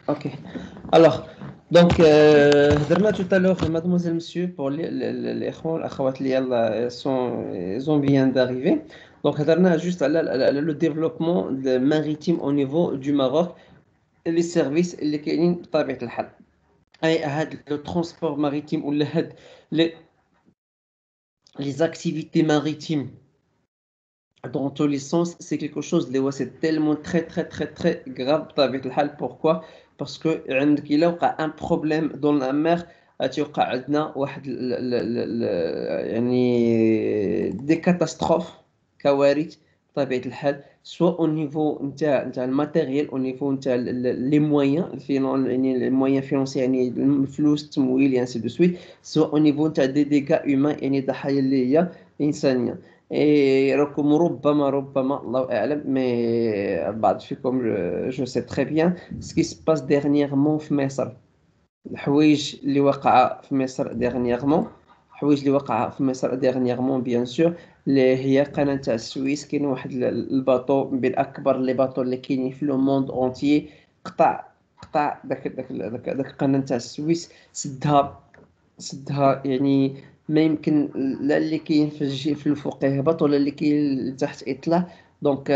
Ok. Alors, donc, هضرنا tout à l'heure, mademoiselle, monsieur, pour les akhawat اللي يلا ils ont vient d'arriver. Donc, هضرنا juste على le développement maritime au niveau du Maroc, et les services اللي كاينين بطبيعة الحال. أي هاد le transport maritime ولا هاد les les activités maritimes dans tous les sens, c'est quelque chose اللي هو c'est tellement très grave بطبيعة الحال. Pourquoi? Parce que عندك إلا وقع un problème dans la mer غتوقع عندنا واحد يعني des catastrophes، كوارث بطبيعة الحال، soit au niveau نتاع الماتيريال، au niveau نتاع les moyens يعني les moyens financiers، يعني الفلوس، التمويل et ainsi de suite، soit au niveau نتاع des dégâts humains، يعني ضحايا اللي هي إنسانية. راكم ربما الله أعلم، مي بعض فيكم جو سي تري بيان سكي سباس ديرنييرمون في مصر. الحوايج اللي وقع في مصر ديرنييرمون، الحوايج اللي وقع في مصر ديرنييرمون بيان سور، اللي هي قناة تاع السويس. كاين واحد الباطو من اكبر لي باطو اللي كاينين في لو موند اونتيي، قطع داك القناة تاع السويس، سدها يعني ما يمكن لا اللي كاين في الجي في الفوق يهبط ولا اللي كاين لتحت يطلع. دونك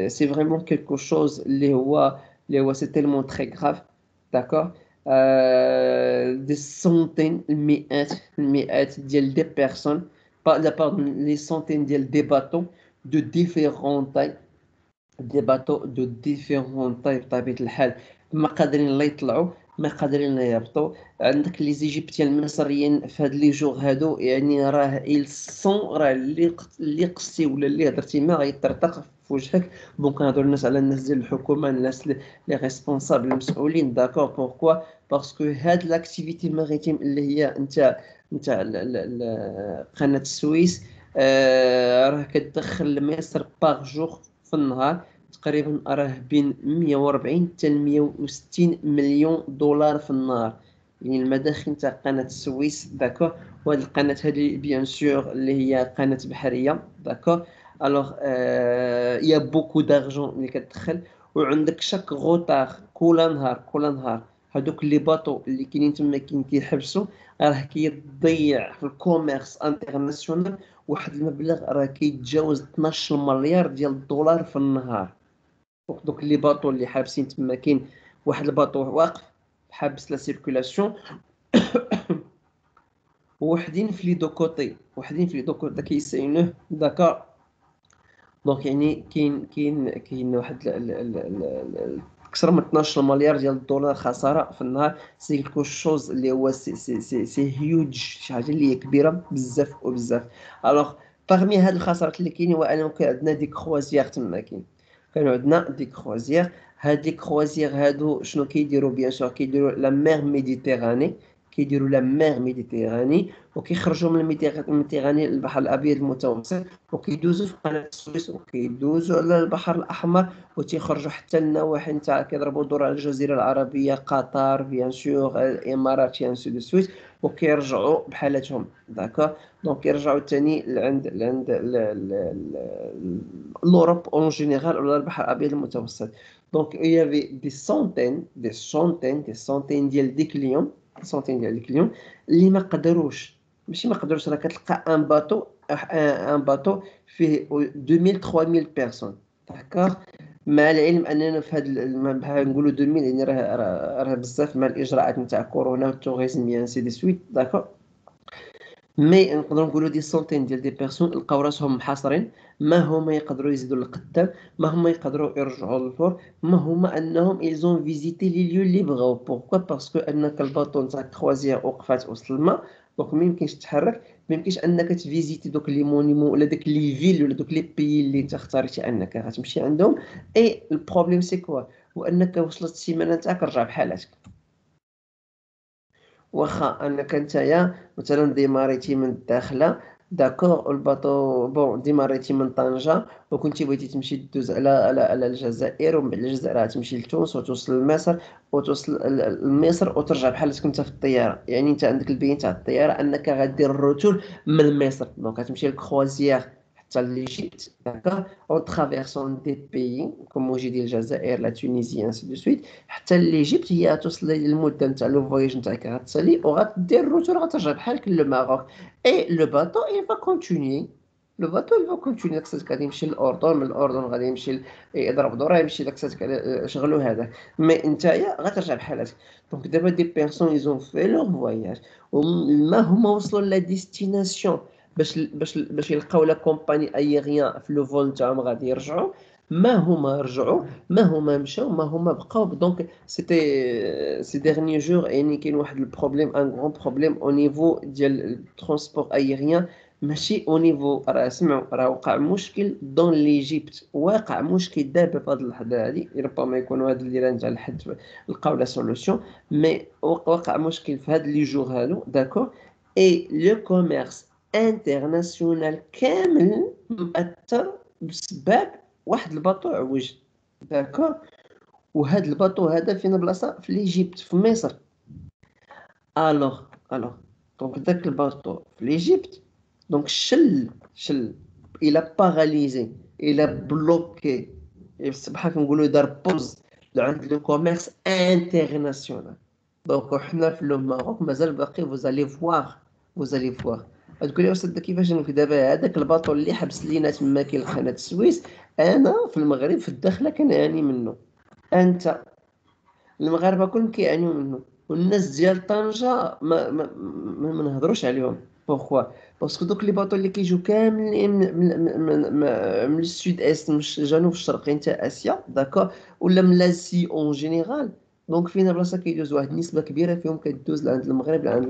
سي فريمون كيلكو شوز اللي هو سي تيلمون تري غراف. داكور. دي سونتين، المئات ديال دي بيرسون، لا باردون، لي سونتين ديال دي باطو دو ديفيرون تاي، دي باطو دو ديفيرون تاي بطبيعة الحال، ما قادرين لا يطلعوا ما قادرين لا يهبطوا. عندك لي زيجيبتيان المصريين في هاد لي جوغ هادو، يعني راه إلسون، راه اللي قصتي ولا اللي هضرتي ما غيطرطق في وجهك. دونك كنهضروا الناس على الناس ديال الحكومة، الناس لي ريسبونسابل المسؤولين. داكور. بوركوا؟ باسكو هاد لاكتيفيتي ماريتيم اللي هي نتاع قناة السويس، راه كتدخل لمصر باغ جوغ في النهار تقريبا راه بين 140 حتى 160 مليون دولار في النهار، يعني المداخل تاع قناة السويس. داكور. وهاد القناة هادي بيان سور اللي هي قناة بحرية. داكور. الوغ يا بوكو دارجون اللي كتدخل، وعندك شاك غوطار كل نهار هادوك لي باطو اللي كاينين تما كيحبسوا، راه كيضيع في الكوميرس انترناسيونال واحد المبلغ راه كيتجاوز 12 مليار ديال الدولار في النهار. دوك لي باطو اللي حابسين تما، كاين واحد الباطو واقف حابس لا سيركولاسيون، ووحدين في لي دو كوتي كيساينوه. داكا. دونك يعني كاين واحد اكثر من 12 مليار ديال الدولار خساره في النهار. سي كلكو شوز اللي هو سي هيوج، شي حاجه اللي هي كبيره بزاف وبزاف. الوغ باغمي هاد الخسارات اللي كاينين، وانا كان عندنا ديك كروازيير تما، كانوا عندنا ديك كروازيير. هاد لي كروازيير هادو شنو كيديروا؟ بيان سور كيديروا لا مير ميديتيراني، وكيخرجوا من الميديتيراني للبحر الابيض المتوسط، وكيدوزوا في قناه السويس، وكيدوزوا على البحر الاحمر، وتيخرجوا حتى النواحي نتاع كيضربوا دور على الجزيره العربيه، قطر بيان سور، الامارات يان سو دو سويس، وكيرجعوا بحالتهم. داكور. دونك يرجعوا ثاني لعند l'Europe en général ولا البحر الابيض المتوسط. دونك il y avait des centaines ديال دي كليون اللي ما قدروش، ماشي ما قدروش، راه كتلقى ان باطو فيه 2000 3000 بيرسون. داكور. مع العلم اننا في هذا بحال نقولوا 2000، يعني راه بزاف مع الاجراءات نتاع كورونا والتوريزم يعني سي دي سويت. داكور. مي نقدروا نقولوا دي سونتين ديال دي بيرسون لقاو راسهم محاصرين، ما هما يقدروا يزيدوا للقدام، ما هما يقدروا يرجعوا للفور، ما هما انهم ايزون فيزيتي لي ليو اللي بغاو. بوركوا؟ باسكو انك الباطو نتاع الكروازير وقفات وسط الماء، دونك ما يمكنش تتحرك، ما يمكنش انك تفيزيتي دوك لي مونيمون ولا داك لي فيل ولا دوك لي بيي اللي انت اختاريتي انك غتمشي عندهم. اي البروبليم سي كوا؟ هو انك وصلت السيمانه نتاعك رجع بحالاتك. واخا انك نتايا مثلا ديماريتي من الداخله، داكور، الباطو بون ديماريتي من طنجة، وكنتي بغيتي تمشي دوز على الجزائر، ومن بعد الجزائر غتمشي لتونس وتوصل لمصر، وتوصل لمصر وترجع بحالك انت في الطياره. يعني انت عندك البيان تاع الطياره انك غدير الروتور من مصر، دونك غتمشي لكروازيير l'Égypte, d'accord, en traversant des pays, comme j'ai dit, le Jazair, la Tunisie, ainsi de suite, حتى l'Égypte هي توصل المدة نتاع لو فواياج نتاعك غتسالي وغدير روتور غترجع بحال للماروك. Et le bateau, il va continuer. Le bateau, il va continuer. داك الساعات غادي يمشي للأردن، من الأردن غادي يمشي يضرب دورة يمشي داك الساعات شغلو هذاك. مي نتايا غترجع بحالاتك. دونك دابا دي بيرسون ils ont fait leur voyage وما هما وصلوا لا ديستيناسيون باش يلقاو لا كومباني ايغيان في لو فول نتاعهم غادي يرجعوا. ما هما رجعوا، ما هما مشاو، ما هما بقاو. دونك سيتي سي ديرني جور يعني كاين واحد البروبليم، ان غران بروبليم او نيفو ديال الترونسبور ايغيان. ماشي او نيفو، راه سمعوا راه وقع مشكل دون ليجيبت، واقع مشكل دابا في هذه اللحظه هذه. ربما يكونوا هاد اللي نتاع الحد لقاو لا سوليوشن، مي وقع مشكل في هاد لي جور هادو، داكور. اي لو كوميرس انترناسيونال كامل مأثر بسبب واحد الباطو عوج، داكور. وهاد الباطو هذا فين بلاصه؟ في ليجيبت، في مصر. الوغ دونك داك الباطو في ليجيبت، دونك شل الى باراليزي، الى بلوكي، بحال كنقولوا دار بوز عند لو كوميرس انترناسيونال. دونك حنا في لو ماروك مازال باقي فوزالي فواغ. تقول لي استاذ كيفاش نقول دابا هذاك الباطو اللي حبس لينا تما كاين قناه السويس، انا في المغرب في الداخله كنعاني منه، انت المغاربه كلهم كيعانيو منه، والناس ديال طنجه ما نهضروش عليهم. بوركوا؟ باسكو دوك لي باطو اللي كيجيو كاملين من السود است، من الجنوب الشرقي نتاع اسيا، داكور، ولا من لاسي اون جينيرال. دونك فينا بلاصه كيدوز واحد النسبه كبيره فيهم كدوز لعند المغرب، لعند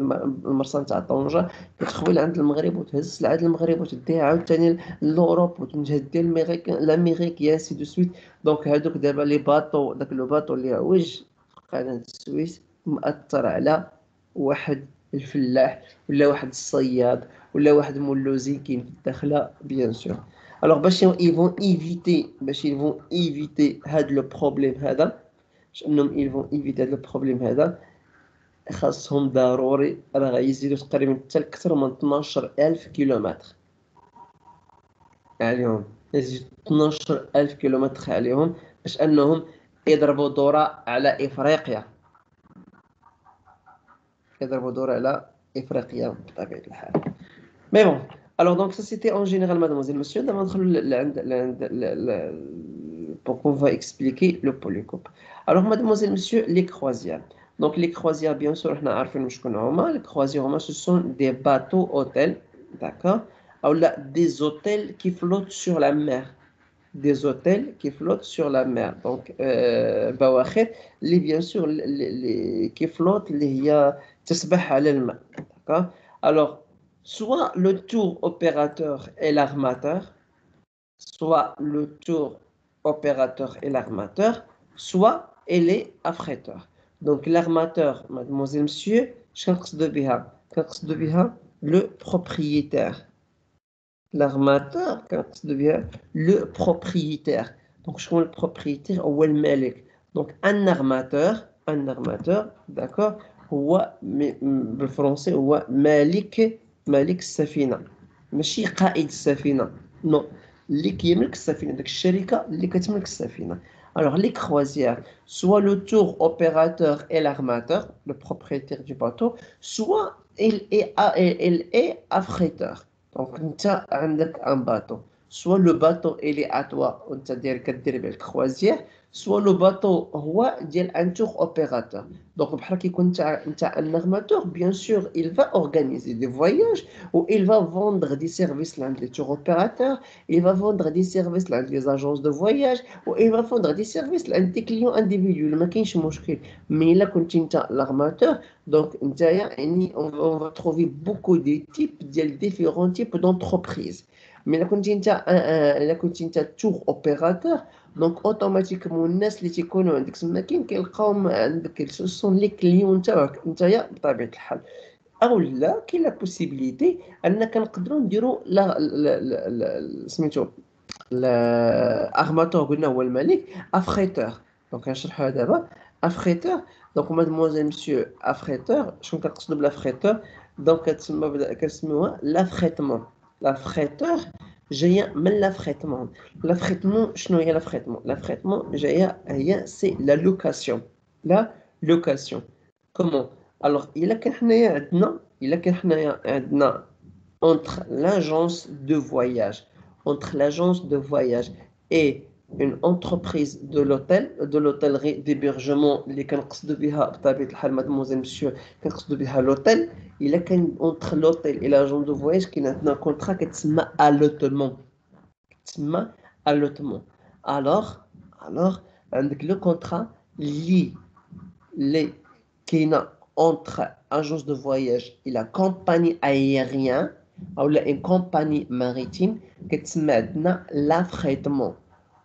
المرسى نتاع طنجه، كتخوي لعند المغرب وتهز لعند المغرب وتديها عاوتاني لوروب وتهدي لامريك يا سي دو سويت. دونك هادوك دابا لي باطو، داك لو باطو اللي عوج قناة السويس مأثر على واحد الفلاح ولا واحد الصياد ولا واحد مولوزي كاين في الداخله، بيان سور. الوغ باش يفون ايفيتي هاد لو بروبليم هذا، باش انهم يفون ايفيتي هاد لو بروبليم هذا، خاصهم ضروري راه غيزيدوا تقريبا حتى اكثر من 12000 كيلومتر عليهم، يزيد 12000 كيلومتر عليهم باش انهم يضربوا دورة على افريقيا، يضربوا دورة على افريقيا بطبيعة الحال. مي بون، alors donc ça c'était en général mademoiselle monsieur. دابا ندخلوا pour qu'on va expliquer le polycope. Alors mademoiselle monsieur, les croisières. Donc les croisières bien sûr احنا عارفين شكون هما. Les croisières هما ce sont des bateaux hôtels, d'accord, ou là des hôtels qui flottent sur la mer, des hôtels qui flottent sur la mer. Donc بواخر اللي bien sûr les qui flottent اللي هي تسبح على الماء، d'accord. Alors soit le tour opérateur et l'armateur, soit le tour opérateur et l'armateur, soit elle est affréteur. Donc l'armateur, mademoiselle, monsieur, كنقصد بها le propriétaire. L'armateur كنقصد بها le propriétaire. Donc شكون le propriétaire؟ هو المالك. Donc un armateur, d'accord، هو بالفرنسي هو مالك السفينة، ماشي قائد السفينة، نو، اللي كيملك السفينة، داك الشركة اللي كتملك السفينة. Alors les croisières, soit le tour opérateur et l'armateur, le propriétaire du bateau, soit il est affréteur. Donc انت عندك un bateau, soit le bateau il est à toi وانت كدير به الكروازير، soit le bateau هو ديال un tour opérateur. Donc بحال كيكون انت un armateur, bien sûr il va organiser des voyages ou il va vendre des services لعند les tour opérateurs, il va vendre des services لعند les agences de voyage ou il va vendre des services لعند des clients individuels. ما كاينش مشكل. مي الا كنت انت l'armateur، donc يعني on va trouver beaucoup de types ديال différents types d'entreprises. Mais الا كنت انت tour opérateur، دونك اوتوماتيكمون الناس اللي تيكونوا عندك تما كيلقاوهم عندك سون لي كليون تاعك نتايا بطبيعه الحال. او لا كاين لا بوسيبيليتي انك نقدروا نديروا سميتو ارماتور، قلنا هو الملك، افريتور. دونك نشرحوها دابا. افريتور، دونك مادموزيل مسيو افريتور، شنو كنقصدوا بالافريتور؟ دونك كتسموها لافريتمون. لافريتور جايه من l'affrètement. L'affrètement شنو هي l'affrètement؟ L'affrètement جايه هي c'est la location. La location. Comment? Alors الا كان حنايا عندنا entre l'agence de voyage, et une entreprise de l'hôtellerie d'hébergement اللي كنقصدوا بها بطبيعة الحال mademoiselle monsieur كنقصدوا بها l'hôtel. إلا كان entre l'hôtel et l'agence de voyage كاين عندنا contrat كتسمى allottement. alors عندك le contrat اللي كاينه entre agence de voyage et la compagnie aérienne ou une compagnie maritime كتسمى عندنا l'affrètement.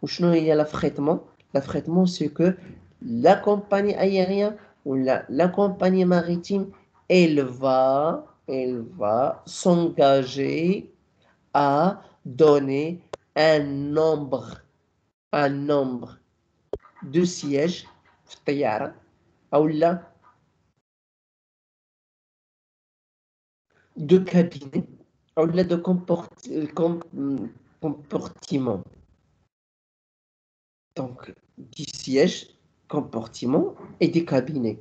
وشنو هي l'affrètement? L'affrètement c'est que la compagnie aérienne ou la compagnie maritime elle va s'engager à donner un nombre de sièges في الطيارة أو de cabinet ou de comportement. Donc, des sièges, comportements et des cabinets.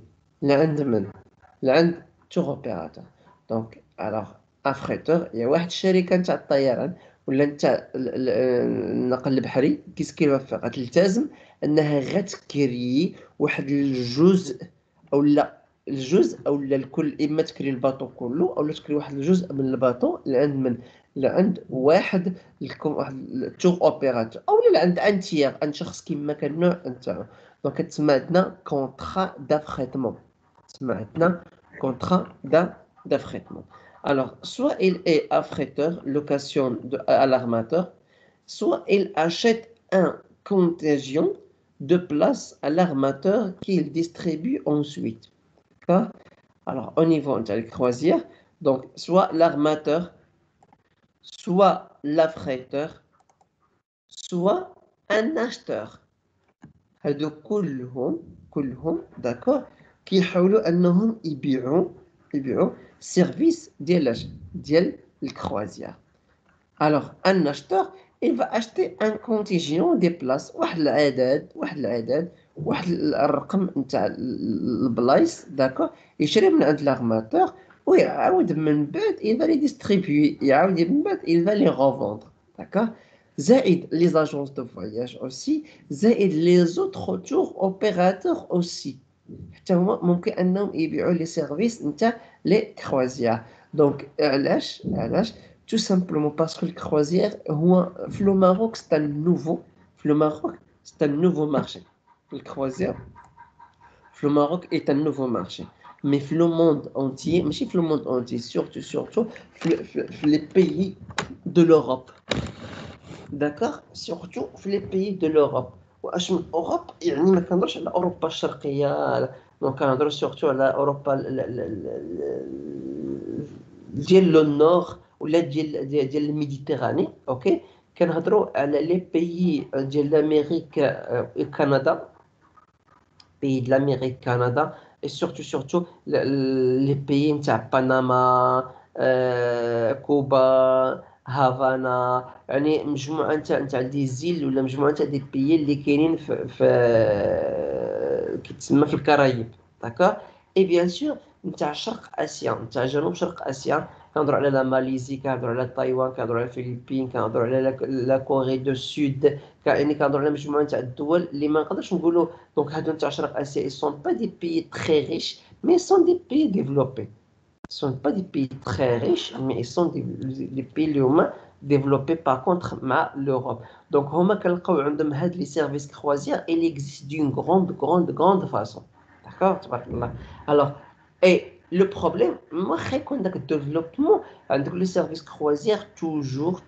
l'un tour opérateur. Donc, alors, affréteur, il y a واحد الشركة نتاع الطيران ولا نتاع النقل البحري كيس كيف غتلتزم انها غتكري واحد الجزء او لا الجزء او لا الكل، اما تكري الباطو كله او لا تكري واحد الجزء من الباطو لعند واحد التور اوبيراتور او لعند ان تيير ان شخص كيما كان النوع نتاعو. دونك كتسمى عندنا كونطرا دافريتمون. Contrat d'affrètement. Alors, soit il est affréteur, location à l'armateur, soit il achète un contingent de places à l'armateur qu'il distribue ensuite. D'accord? Alors, au niveau de la croisière, donc, soit l'armateur, soit l'affréteur, soit un acheteur. هادو كلهم d'accord كيحاولوا انهم يبيعوا سيرفيس ديال الكروازير. alors un acheteur il va acheter un contingent des places واحد العدد واحد الرقم نتاع البلايص d'accord يشري من عند l'armateur ويعاود من بعد il va les distribuer يعاود من بعد il va les revendre d'accord. زائد les agences de voyage aussi زائد les autres tours opérateurs aussi حتى هما ممكن انهم يبيعوا لي سيرفيس نتاع لي كروازير. دونك علاش tout simplement parce que le croisière هو في لو ماروك c'est un nouveau marché. Le croisière في le Maroc est un nouveau marché, mais في le monde entier ماشي في le monde entier surtout في les pays de l'Europe. d'accord surtout في les pays de l'Europe. واش من اوروب يعني ما كنهضرش على اوروبا الشرقيه، دونك كنهضروا سورتو على اوروبا ديال لو نور ولا ديال الميديتيراني. اوكي كنهضروا على لي بيي ديال l'Amérique كندا، pays de l'Amérique Canada et surtout les pays نتاع بنما كوبا هافانا، يعني مجموعه نتاع دي زيل ولا مجموعه نتاع دي بيي اللي كاينين في كيتسمى في الكرايب. داكور اي بيان سور نتاع شرق اسيا نتاع جنوب شرق اسيا كنهضروا على لا ماليزي، كنهضروا على تايوان، كنهضروا على الفلبين، كنهضروا على لا كوري دو سود، يعني كنهضروا على مجموعه نتاع الدول اللي ما نقدرش نقولوا دونك هادو نتاع شرق اسيا ils sont pas des pays très riches mais ils sont des pays développés. Ils sont pas des pays très riches mais ils sont des pays اللي هما développés par contre مع l'Europe. donc هما كنلقاو عندهم هاد لي سيرفيس كروازير il existe d'une grande façon. d'accord تبارك الله. alors et le problème واخا يكون داك الديفلوبمون عندك لو سيرفيس كروازير toujours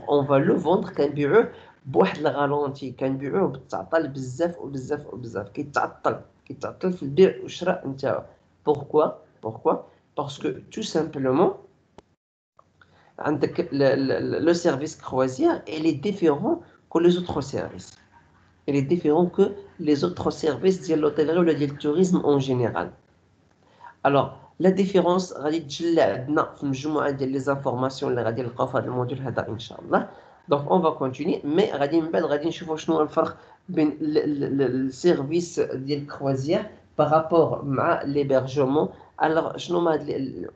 on va le vendre كنبيعوه بواحد الغالونتي، كنبيعوه بالتعطل بزاف كيتعطل في البيع والشراء نتاعو. pourquoi parce que tout simplement عندك le service croisière il est différent que les autres services. Il est différent que les autres services ديال l'hôtellerie ولا ديال التوريزم en général. alors la différence غادي تجلى عندنا في مجموعه ديال لي زانفورماسيون اللي غادي نلقاو في هذا الموديول هذا ان شاء الله. Donc on va continuer, mais غادي من بعد غادي نشوفوا شنو الفرق بين السيرفيس ديال الكروازير par rapport مع l'hébergement. Alors شنو ما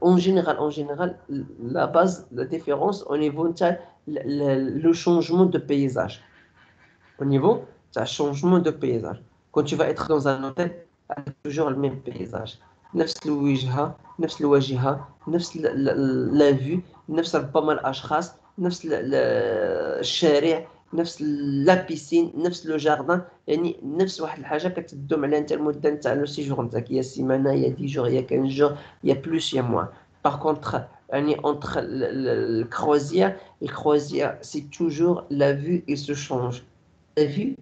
en général la base, la différence au niveau تاع le changement de paysage. Au niveau du changement de paysage. Quand tu vas être dans un hôtel, avec toujours le même paysage. نفس الوجهة، نفس الواجهة، نفس la vue، نفس ربما الأشخاص، نفس الشارع، نفس لا بيسين، نفس لو جاردان، يعني نفس واحد الحاجة كتدوم عليها انت المدة نتاع لو سيجور نتاعك، يا سيمانة يا 10 جور يا 15 جور يا بلوس يا موان. Par contre, entre le croisière, c'est toujours la vue, il se change. La vue,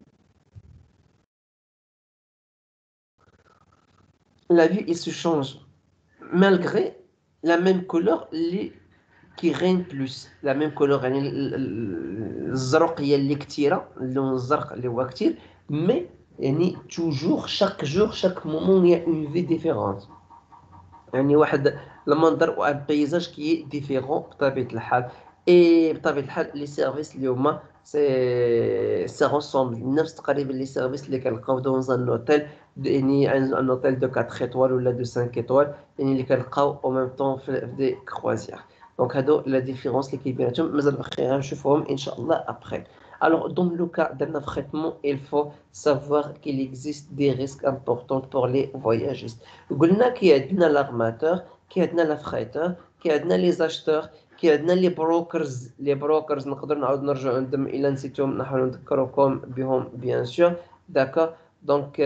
la vue, il se change malgré la même couleur qui règne plus. La même couleur, يعني الزرق هي اللي كتيرة، اللون الزرق اللي هو كتير، mais يعني toujours chaque jour chaque moment il y a une vie différente. يعني واحد المنظر وان بيزاج كي ديفيرون بطبيعة الحال. اي بطبيعة الحال لي سيرفيس اليوم سي ريسومبل نفس تقريبا لي سيرفيس اللي كنلقاو دون ان اوتيل، يعني ان اوتيل دو 4 ايطوال ولا دو 5 ايطوال، يعني اللي كنلقاو او ميم طون في دي كروازير. دونك هادو لا ديفيرونس اللي كيبيناتهم مازال باقي غنشوفوهم ان شاء الله ابخي. Alors, dans le cas d'un affrètement, il faut savoir qu'il existe des risques importants pour les voyagistes. قلنا كي عندنا l'armateur، كي عندنا l'affréteur، كي عندنا les acheteurs، كي عندنا les brokers. les brokers نقدر نعاود نرجعو عندهم إلا نسيتهم نحاول نذكركم بهم bien sûr. d'accord. Donc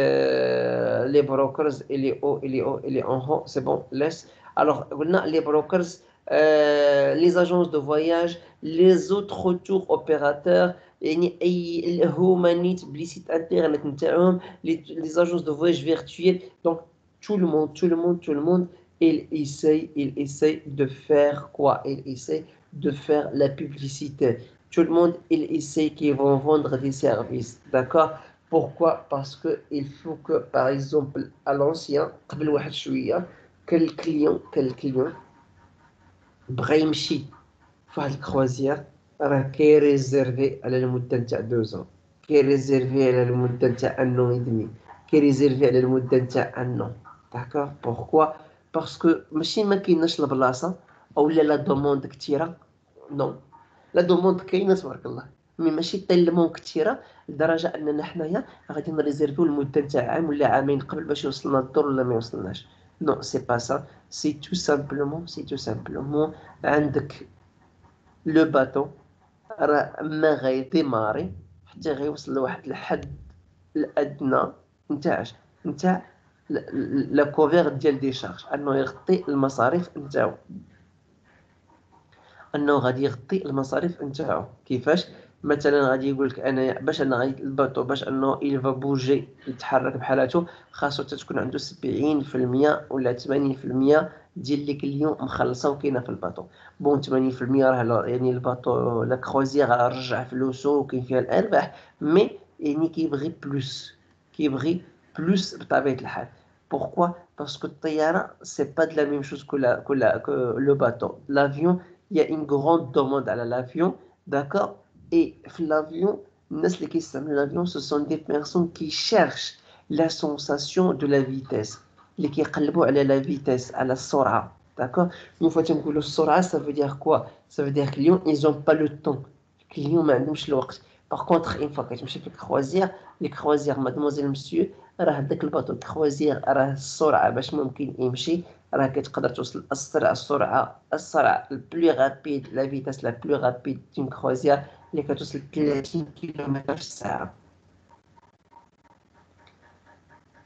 les brokers il est haut il est haut il est en haut c'est bon laisse. Alors قلنا les brokers les agences de voyage les autres tours opérateurs يعني اي هما نيت بلي سيت انترنت نتاعهم les agences de voyage virtuelles. Donc tout le monde, il essaye de faire quoi? Il essaye de faire la publicité. Tout le monde, il essaye qu'ils vont vendre des services. D'accord? Pourquoi? Parce que il faut que, par exemple, à l'ancien, قبل واحد شوية، quel client بغى يمشي في واحد الكروازير راه كيريزيرفي على المدة نتاع 2 ans، كيريزيرفي على المدة نتاع ان اون ودمي، كيريزيرفي على المدة نتاع ان an. داكوغ. بوركوا؟ باسكو ماشي ما كايناش البلاصة اولا لا دوموند كثيرة، نو، لا دوموند كاينة تبارك الله، مي ماشي تيلمون كثيرة لدرجة اننا حنايا غادي نريزيرفيو المدة نتاع عام ولا عامين قبل باش يوصلنا الدور ولا ما يوصلناش. نو سي با سا، سي تو سامبلومون عندك لو باتو راه ما غيديماري حتى غيوصل لواحد الحد الادنى نتاعش نتاع لا كوفير ديال دي شارج، انه يغطي المصاريف نتاعو، انه غادي يغطي المصاريف نتاعو. كيفاش؟ مثلا غادي يقول لك انا باش انا غادي الباطو باش انه il va bouger يتحرك بحالاتو خاصو تكون عنده 70% ولا 80% ديال لي كليون مخلصه وكاينه في الباطو. بون 80% راه يعني الباطو لا كروزيير راه رجع فلوسو وكاين فيها الارباح، مي يعني كيبغي بلوس بطبيعه الحال. Pourquoi? Parce que الطياره c'est pas de la même chose que le bateau. L'avion il y a une grande demande à l'avion, d'accord? Et l'avion, l'avion, ce sont des personnes qui cherchent la sensation de la vitesse. Les qui à la vitesse, à la sora, d'accord? Une fois que le sora, ça veut dire quoi? Ça veut dire que ils n'ont pas le temps. Les clients n'ont pas le temps. Par contre, une fois que tu me les croisières, mademoiselle, monsieur, راه داك الباطو الكروازير راه السرعه باش ممكن يمشي راه كتقدر توصل السرعه البلو رابيد، لا فيتاس لا بلو رابيد دون كروازير اللي كتوصل 30 كيلومتر في الساعه،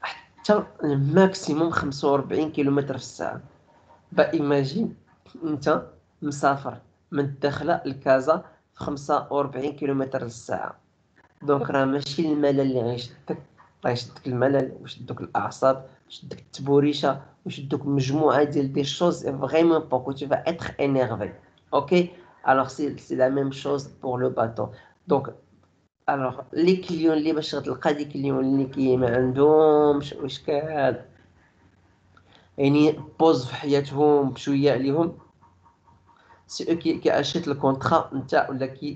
حتى الماكسيموم 45 كيلومتر في الساعه. با ايماجين انت مسافر من الداخله لكازا في 45 كيلومتر في الساعه. دونك راه ماشي الملل اللي غيشدك، غيشدك الملل ويشدوك الاعصاب ويشدك التبوريشه ويشدوك مجموعه ديال دي شوز فريمون بوكو tu vas être énervé. OK. Alors c'est la même chose pour le bateau. Donc alors les clients اللي باش غتلقى دي كليون اللي كي ما عندهمش اشكال، يعني بوز في حياتهم بشويه عليهم، c'est eux qui achètent le contrat ou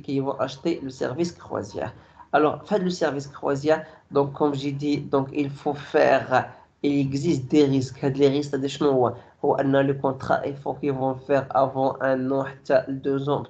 qui vont acheter le service croisière. Alors, faites le service croisière. Donc, comme j'ai dit, donc il faut faire, il existe des risques. Les risques, c'est le contrat, il faut qu'ils vont faire avant 1 an, 2 ans,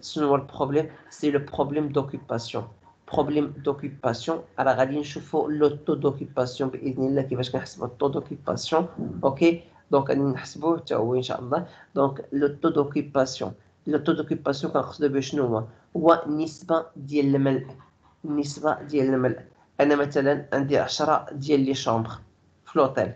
sinon le problème, c'est le problème d'occupation. Problème d'occupation. Alors, غادي نشوفوا le taux d'occupation بإذن الله كيفاش كنحسبوا le taux d'occupation. OK. Donc, غادي نحسبوه حتى هو إن شاء الله. Donc, le taux d'occupation. Le taux d'occupation كنقصدو به شنو هو النسبة ديال الملء. النسبة ديال الملء. أنا مثلا عندي 10 ديال لي شامبر في لوطيل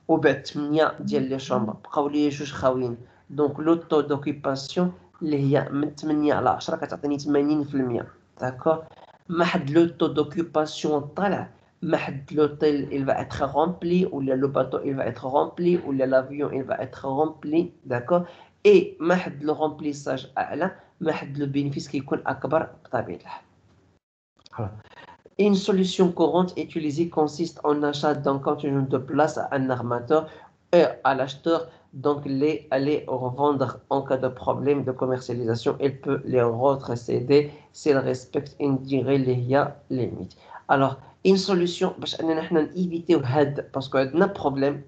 وبعت 8 ديال لي شامبر بقاو لي 2 خاويين. دونك لو طو دوكيباسيون اللي هي من 8 على 10 كتعطيني 80%. داكور. ما حد لو طو دوكيباسيون طالع ما حد l'hôtel il va être rempli ou le bateau il va être rempli ou l'avion il va être rempli. D'accord. Et ما حد le remplissage أعلى ما حد le bénéfice كيكون أكبر بطبيعة الحال. Une solution courante utilisée consiste en achat d'un contenu de place à un armateur et à l'acheteur, donc les revendre en cas de problème de commercialisation. Il peut les retrocéder s'il respecte une durée limite. Alors, une solution, parce qu'on a un problème,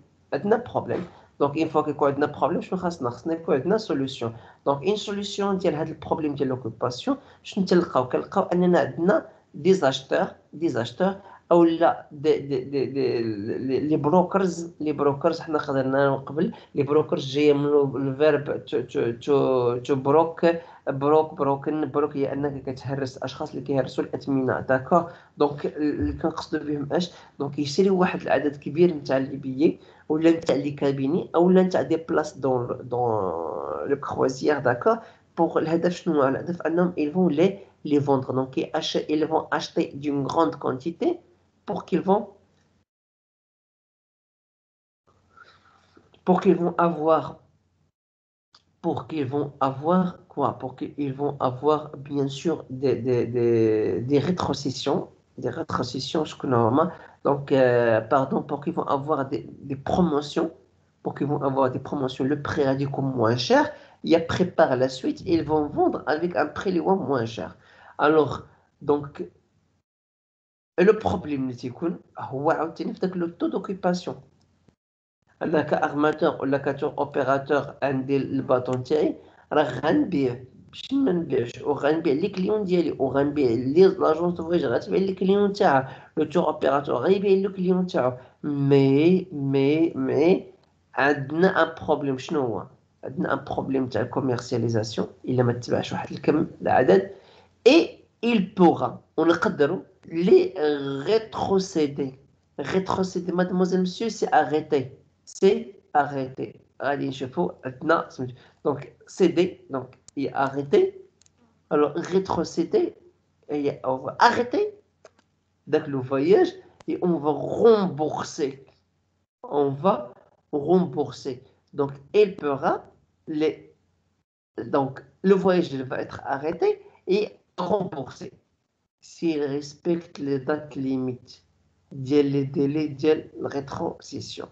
donc une fois qu'on a un problème, je vais une solution. Donc, une solution ديال هذا البروبليم ديال l'occupation, شنو تلقاو أننا عندنا des acheteurs او لا لي بروكرز حنا خدرنا قبل لي بروكرز جايه من الفيرب تو بروك هي انك كتهرس اشخاص اللي كيهرسوا الاثمنه. داكور. دونك اللي كنقصدوا بهم اش دونك يشريو واحد العدد كبير نتاع لي بيي ولا نتاع لي كابيني اولا نتاع دي بلاص دون لو كروزيير. داكور. بوغ الهدف شنو هو الهدف انهم ils vont les vendre. Donc, ils vont acheter d'une grande quantité pour qu'ils vont quoi? Pour qu'ils vont avoir bien sûr des rétrocessions, je connais normalement. Donc, pour qu'ils vont avoir des promotions, le prix radicalement moins cher. Et après, par la suite, ils vont vendre avec un prix moins cher. Alors, donc, le problème اللي تيكون هو عاوتاني في داك لو طو دوكيباسيون. انا كارماتور ولا كتور اوبيراتور عندي الباطو نتاعي راه غنبيع ماشي ما نبيعش وغنبيع لي كليون ديالي وغنبيع لي لاجونس دو فواياج غتبيع لي كليون تاعها لو تور اوبيراتور غيبيع لو كليون تاعو. مي عندنا ان بروبليم. شنو هو؟ عندنا ان بروبليم تاع الكوميرسياليزاسيون الا ما تباعش واحد الكم العدد اي il pourra ونقدروا les rétrocéder. Rétrocéder, mademoiselle, monsieur, c'est arrêter. C'est arrêter. Allez, je fais. Donc, céder, donc, et arrêter. Alors, rétrocéder, et on va arrêter donc, le voyage et on va rembourser. On va rembourser. Donc, elle paiera les. Donc, le voyage il va être arrêté et remboursé. S'il respecte les dates limites, les délais de rétrocession.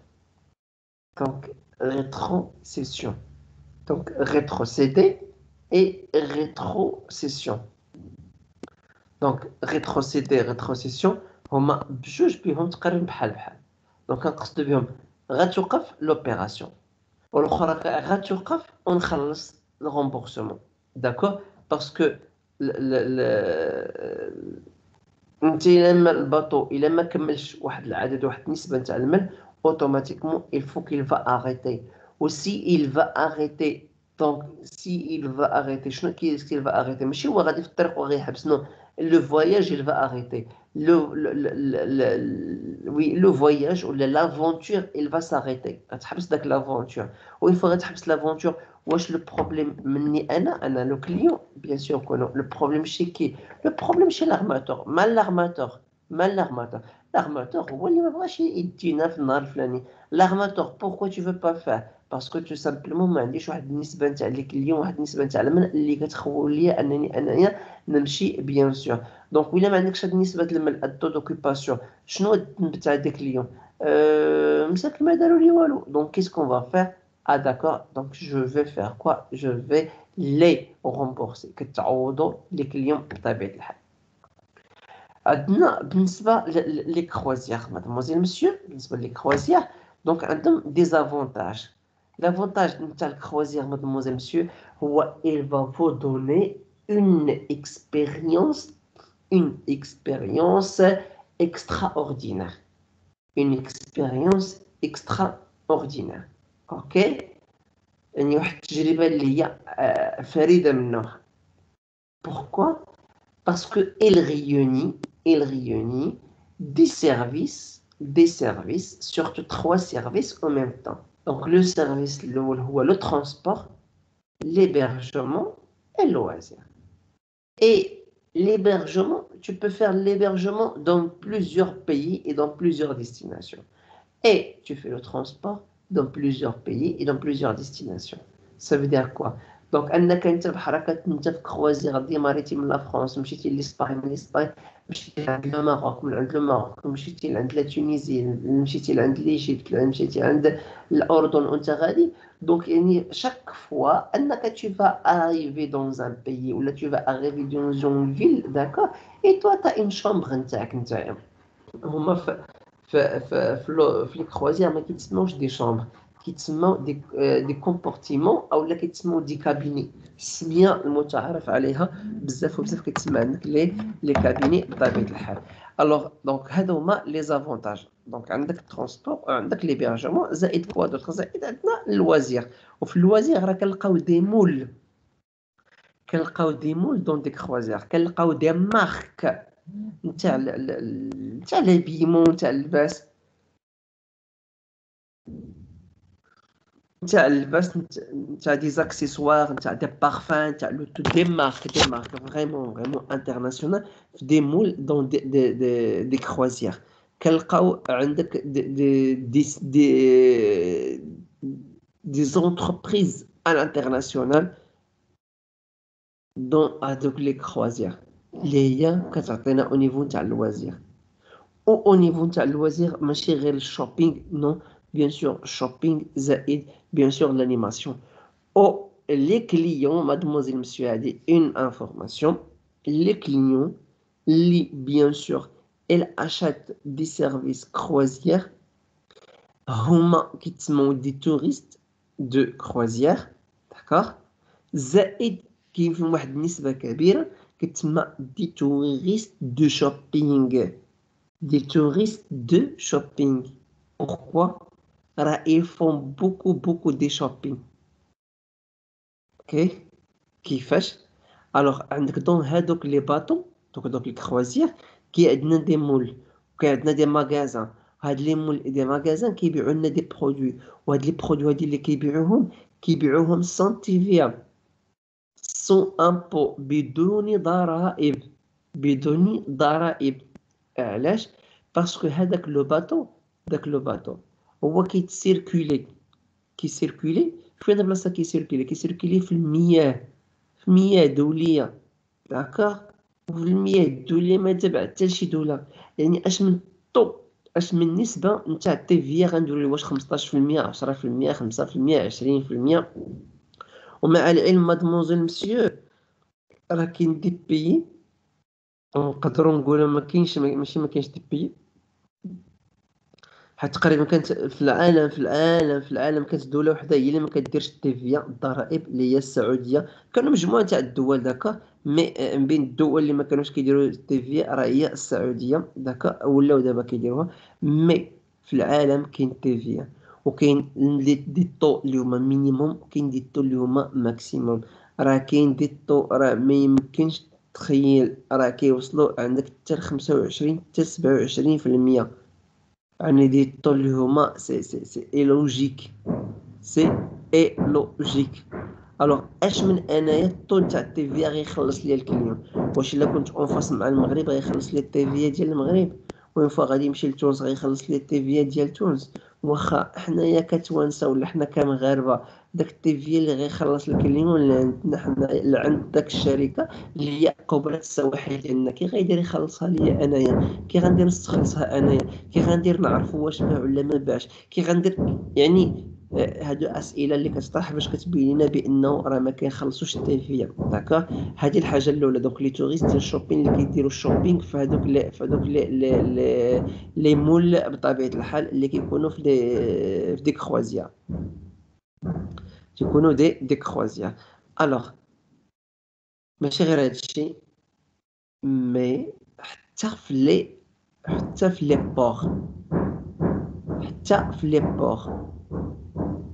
Donc, rétrocession. Donc, rétrocéder et rétrocession. Donc, rétrocession, هما بجوج بهم تقريبا بحال. Donc, كنقصد بهم غتوقف l'opération. والأخرى غتوقف ونخلص le remboursement. D'accord? Parce que انت لما الباطو الا ما كملش واحد العدد واحد النسبه نتاع المال اوتوماتيكمون il faut qu'il va arrêter. aussi il va arrêter. donc si il va arrêter شنو كي il va arrêter ماشي هو غادي في الطريق وغيحبس. نو le voyage il va arrêter. le voyage ou l'aventure il va s'arrêter. غتحبس داك l'aventure. وين فوا غتحبس l'aventure واش لو بروبليم مني انا لو كليون بيان سور كونو لو بروبليم شي كي لو بروبليم شي لارماتور l'armateur هو اللي ما بغاش يدينا في النهار الفلاني. l'armateur pourquoi tu veux pas faire parce que tout simplement ما عنديش واحد النسبه نتاع لي كليون واحد النسبه نتاع المال اللي كتخول ليا انني انايا نمشي بيان سور. دونك ولا ما عندكش هاد النسبه ديال المال الدو دوكيباسيون شنو الذنب تاع دي كليون مساكن ما داروا لي والو. دونك كيس كون فا فير Ah d'accord, donc je vais faire quoi? Je vais les rembourser. كتعوضوا les clients بطبيعة الحال. عندنا بالنسبة les croisières, mademoiselle, monsieur, بالنسبة les croisières, donc عندهم des avantages. L'avantage de la croisière, mademoiselle, monsieur, هو il va vous donner une expérience extraordinaire. Une expérience extraordinaire. OK? يعني واحد التجربة اللي هي فريدة من نوعها. Pourquoi? Parce qu'il réunit des services, surtout 3 services en même temps. Donc le service le transport, l'hébergement et le loisir. Et l'hébergement, tu peux faire l'hébergement dans plusieurs pays et dans plusieurs destinations. Et tu fais le transport dans plusieurs pays et dans plusieurs destinations. Ça veut dire quoi? Donc, انك انت بحركه انت في كروازير ديماريتي من لا فرنسا مشيتي لاسبانيا من اسبانيا مشيتي لعند لو ماروك من عند لو ماروك مشيتي لعند لا تونيزي مشيتي لعند ليجيبت مشيتي عند الاردن وانت غادي دونك يعني شاك فوا انك tu vas arriver dans un pays ولا tu vas arriver dans une ville d'accord et toi tu as une chambre نتاعك نتايا هما في les croisières ما كيتسموش دي شامبر كيتسموا دي كومبورتيمون اولا كيتسموا دي كابيني السميه المتعارف عليها بزاف وبزاف كيتسمى عندك لي كابيني بطبيعه الحال الوغ دونك هادو هما لي زافونتاج دونك عندك الترونسبور وعندك ليبيرجمون زائد كوا دوطخ زائد عندنا اللوازير وفي اللوازير راه كنلقاو دي مول دون دي كروازير كنلقاو دي مارك نتاع لابيمون نتاع اللباس نتاع اللباس نتاع دي زاكسيسوار نتاع دي بارفان نتاع دي مارك فريمون انترناسيونال في دي مول دون دي كروازير كنلقاو عندك دي زونتربريز à l'international دون هادوك لي كروازير اللي هي كتعطينا او نيفو نتاع اللوازير au niveau de la loisir, ماشي غير shopping, non, bien sûr, shopping, زائد, bien sûr, l'animation. Les clients, mademoiselle, monsieur, a dit une information, les clients, bien sûr, ils achètent des services croisières, هما كيتسموا des touristes de croisière, d'accord, زائد كاين فيهم واحد النسبة كبيرة كتسمى des touristes de shopping. Des touristes de shopping. Pourquoi? Ils font beaucoup de shopping. Ok? كيفاش؟ Alors, عندك دون هادوك لي باطو دوك لي كروازير كي عندنا دي مول وكاين عندنا دي ماغازان هاد لي مول دي ماغازان كيبيعوا لنا دي برودوي وهاد لي برودوي هادي اللي كيبيعوهم سون تيفيا سون امبو بدون ضرائب علاش؟ باسكو هذاك لو باطو هو كيسيركولي فين البلاصه كيسيركولي في المياه دوليه داكوغ وفي المياه الدوليه ما تبع حتى شي دوله يعني اش من نسبه نتاع التيفيا غنديروا واش 15% 10% 5% 20% ومع العلم مادموزيل مسيو راه كاين دي بيي نقدروا نقولوا ما كاينش دي بيي حيت تقريبا كانت في العالم كانت دوله وحده هي اللي ما كديرش التيفيا الضرائب اللي هي السعوديه كانوا مجموعه تاع الدول داكا مي من بين الدول اللي ما كانوش كيديروا التيفيا راه هي السعوديه داكا ولاو دابا كيديروها مي في العالم كاين التيفيا وكاين دي طو اللي هما مينيموم وكاين دي طو اللي هما ماكسيموم راه كاين دي طو راه ما يمكنش تخيل راه كيوصلوا عندك حتى 25 حتى 27% يعني دي طو اللي هما سي ايلوجيك الوغ اش من انايا الطو تاع التيفيا غيخلص ليا الكليون واش الا كنت اونفاس مع المغرب غيخلص لي التيفيا ديال المغرب وين فوا غادي يمشي لتونس غيخلص لي التيفيا ديال تونس واخا حنايا كتوانسه ولا حنا كمغاربه داك التيفيا اللي غيخلص الكليون اللي عندنا حنا اللي عند داك الشركه اللي هي قبرة السواحل ديالنا كي غيدير يخلصها ليا انايا كي غندير نستخلصها انايا كي غندير نعرفوا واش باع ولا ما باعش كي غندير يعني هادو اسئله اللي كتطرح باش كتبين لنا بانه راه ما كيخلصوش التلفيه. داكوغ، هذه الحاجه الاولى. دونك لي توريست ديال الشوبين اللي كيديروا الشوبينغ في هذوك لي مول بطبيعه الحال اللي كيكونوا في ديك كروازيار، تيكونوا دي كروازيار. الوغ ماشي غير هادشي، مي حتى في لي بور، حتى في لي بور.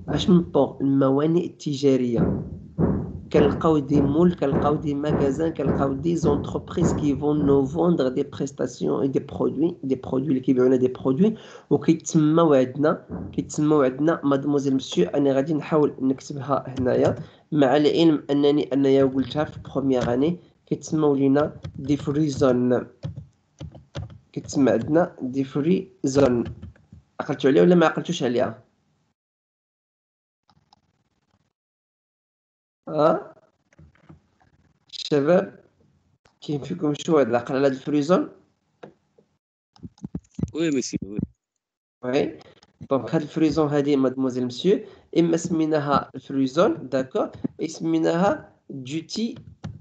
اش من بور؟ الموانئ التجاريه. كنلقاو دي مول، كنلقاو دي ماغازان، كنلقاو دي زونتربريز كي فون نو فوندر دي بريستاسيون اي دي برودوي اللي كيبيعوا لنا دي برودوي، كيتسموا عندنا مادموزيل مسيو. انا غادي نحاول نكتبها هنايا، مع العلم انني قلتها في بروميير اني. كيتسموا لينا دي فريزون، كيتسمى عندنا دي فريزون. عقلتوا عليها ولا ما عقلتوش عليها؟ الشباب كاين فيكم شي واحد العقل على هاد الفريزون؟ وي مسيو وي. وي. دونك هاد الفريزون هادي مادموزيل مسيو، اما سميناها الفريزون داكور، سميناها ديوتي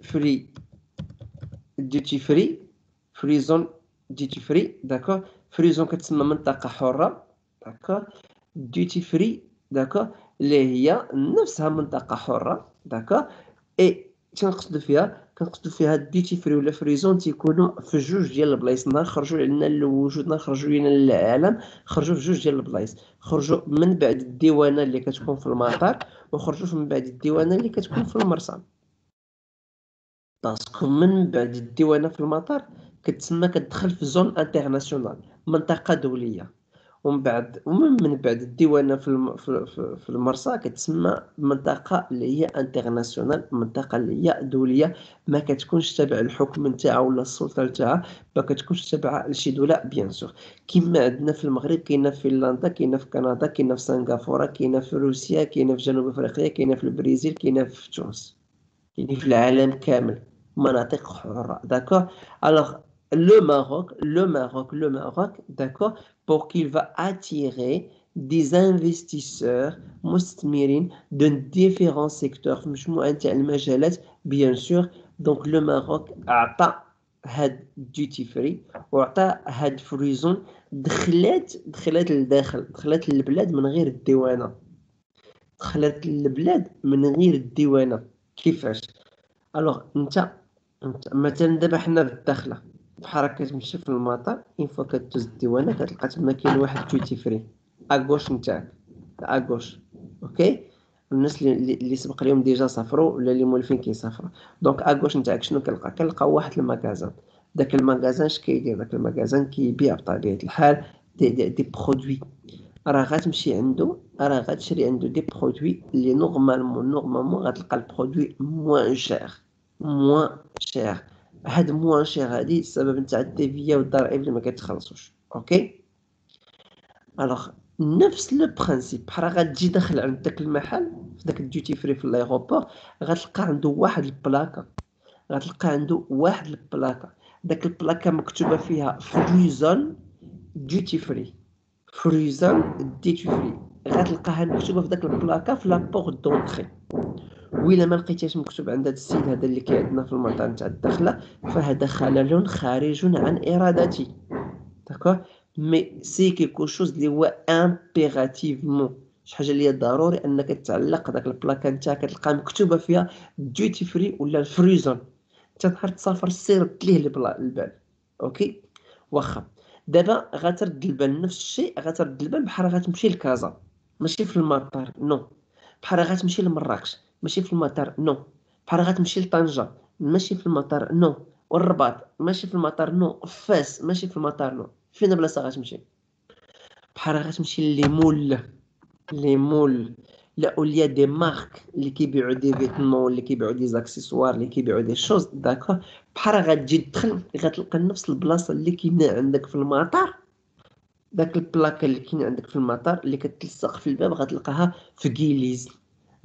فري. ديوتي فري، فريزون ديوتي فري داكور. فريزون كتسمى منطقة حرة داكور. ديوتي فري داكور اللي هي نفسها منطقة حرة داكور. اي كنقصدو فيها الديوتي فري ولا فريزون تيكونوا في جوج ديال البلايص. نهار خرجوا لنا للوجود، نهار خرجوا لنا للعالم، خرجوا في جوج ديال البلايص. خرجوا من بعد الديوانه اللي كتكون في المطار، وخرجوا من بعد الديوانه اللي كتكون في المرسى. باسكو من بعد الديوانه في المطار كتسمى كتدخل في زون انترناسيونال، منطقه دوليه. ومن بعد الديوانه في المرسى كتسمى منطقه اللي هي انترناسيونال، منطقه اللي هي دوليه، ما كتكونش تابع الحكم نتاعها ولا السلطه نتاعها، ما كتكونش تابعه لشي دوله بيان سور. كيما عندنا في المغرب، كاينه في فنلندا، كاينه في كندا، كاينه في سنغافوره، كاينه في روسيا، كاينه في جنوب افريقيا، كاينه في البرازيل، كاينه في تونس، كاينين في العالم كامل مناطق حرة. D'accord? Alors, le Maroc, d'accord, pour qu'il va attirer des investisseurs مستثمرين de différents secteurs في مجموعة تاع المجالات bien sûr. donc le Maroc أعطى هاد duty free وعطى هاد فريزون، دخلت للداخل، دخلت للبلاد من غير الديوانة، دخلت للبلاد من غير الديوانة. كيفاش؟ الوغ انت مثلا دابا حنا في الداخله بحال هكا كتمشي في المطار، اون فوا كدوز الديوانه كتلقى تما كاين واحد ديوتي فري اكوش نتاعك، اكوش. اوكي، الناس اللي سبق لهم ديجا سافروا ولا اللي مولفين كيسافروا. دونك اكوش نتاعك شنو كنلقى واحد المغازان. داك المغازان اش كيدير؟ داك المغازان كيبيع بطبيعه الحال دي برودوي. راه غتشري عنده دي برودوي اللي نورمالمون غتلقى البرودوي موان شير. هاد موان شير هادي السبب نتاع التيفيا والضرائب اللي ما كيتخلصوش. اوكي، الوغ نفس لو برانسيب. بحال غتجي داخل عند داك المحل في داك الديوتي فري في الايغوبور، غتلقى عنده واحد البلاكه، داك البلاكه مكتوبه فيها فريزون ديوتي فري، فريزون ديوتي فري. غتلقاها مكتوبه في داك البلاكه في لابور دونطري. وإلا ما لقيتيهاش مكتوب عند هذا السيد هذا اللي كيعندنا في المطار نتاع الداخله، فهذا خلل خارج عن ارادتي. داكوغ، مي سي كيكو شوز اللي هو امبيراتيفمون، شي حاجه اللي ضروري انك تعلق داك البلاكه نتاعك تلقى مكتوبه فيها ديوتي فري ولا فريزون. انت نهار تسافر سير رد ليه البال. اوكي، واخا دابا غترد البال نفس الشيء، غترد البال بحال غتمشي لكازا ماشي في المطار، نو. بحال غتمشي لمراكش ماشي في المطار، نو. بحال غتمشي لطنجة ماشي في المطار، نو. والرباط ماشي في المطار، نو. فاس ماشي في المطار، نو. فين بلاصه غتمشي؟ بحال غتمشي لي مول لا اوليا دي مارك اللي كيبيعوا دي فيتمون، اللي كيبيعوا دي زاكسيسوار، اللي كيبيعوا دي شوز. داكوغ، بحال غتجي تدخل غتلقى نفس البلاصه اللي كاينه عندك في المطار، داك البلاكه اللي كاينه عندك في المطار اللي كتلصق في الباب غتلقاها في كيليز،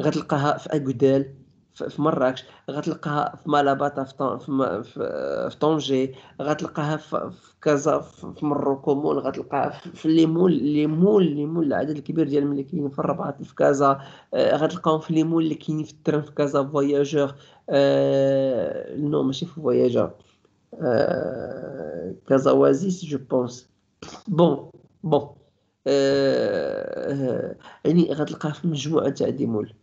غتلقاها في اكودال، في مراكش، غتلقاها في مالاباتا في طنجة، غتلقاها في كازا في مروكو مول، غتلقاها في لي مول العدد الكبير ديال الملي كاينين في الرباط في كازا، غتلقاهم في لي مول اللي كاينين في التران في كازا فواياجور، نو ماشي في فواياجور، كازا وازيس جو بونس. بون بون يعني غتلقاها في مجموعة تاع دي مول.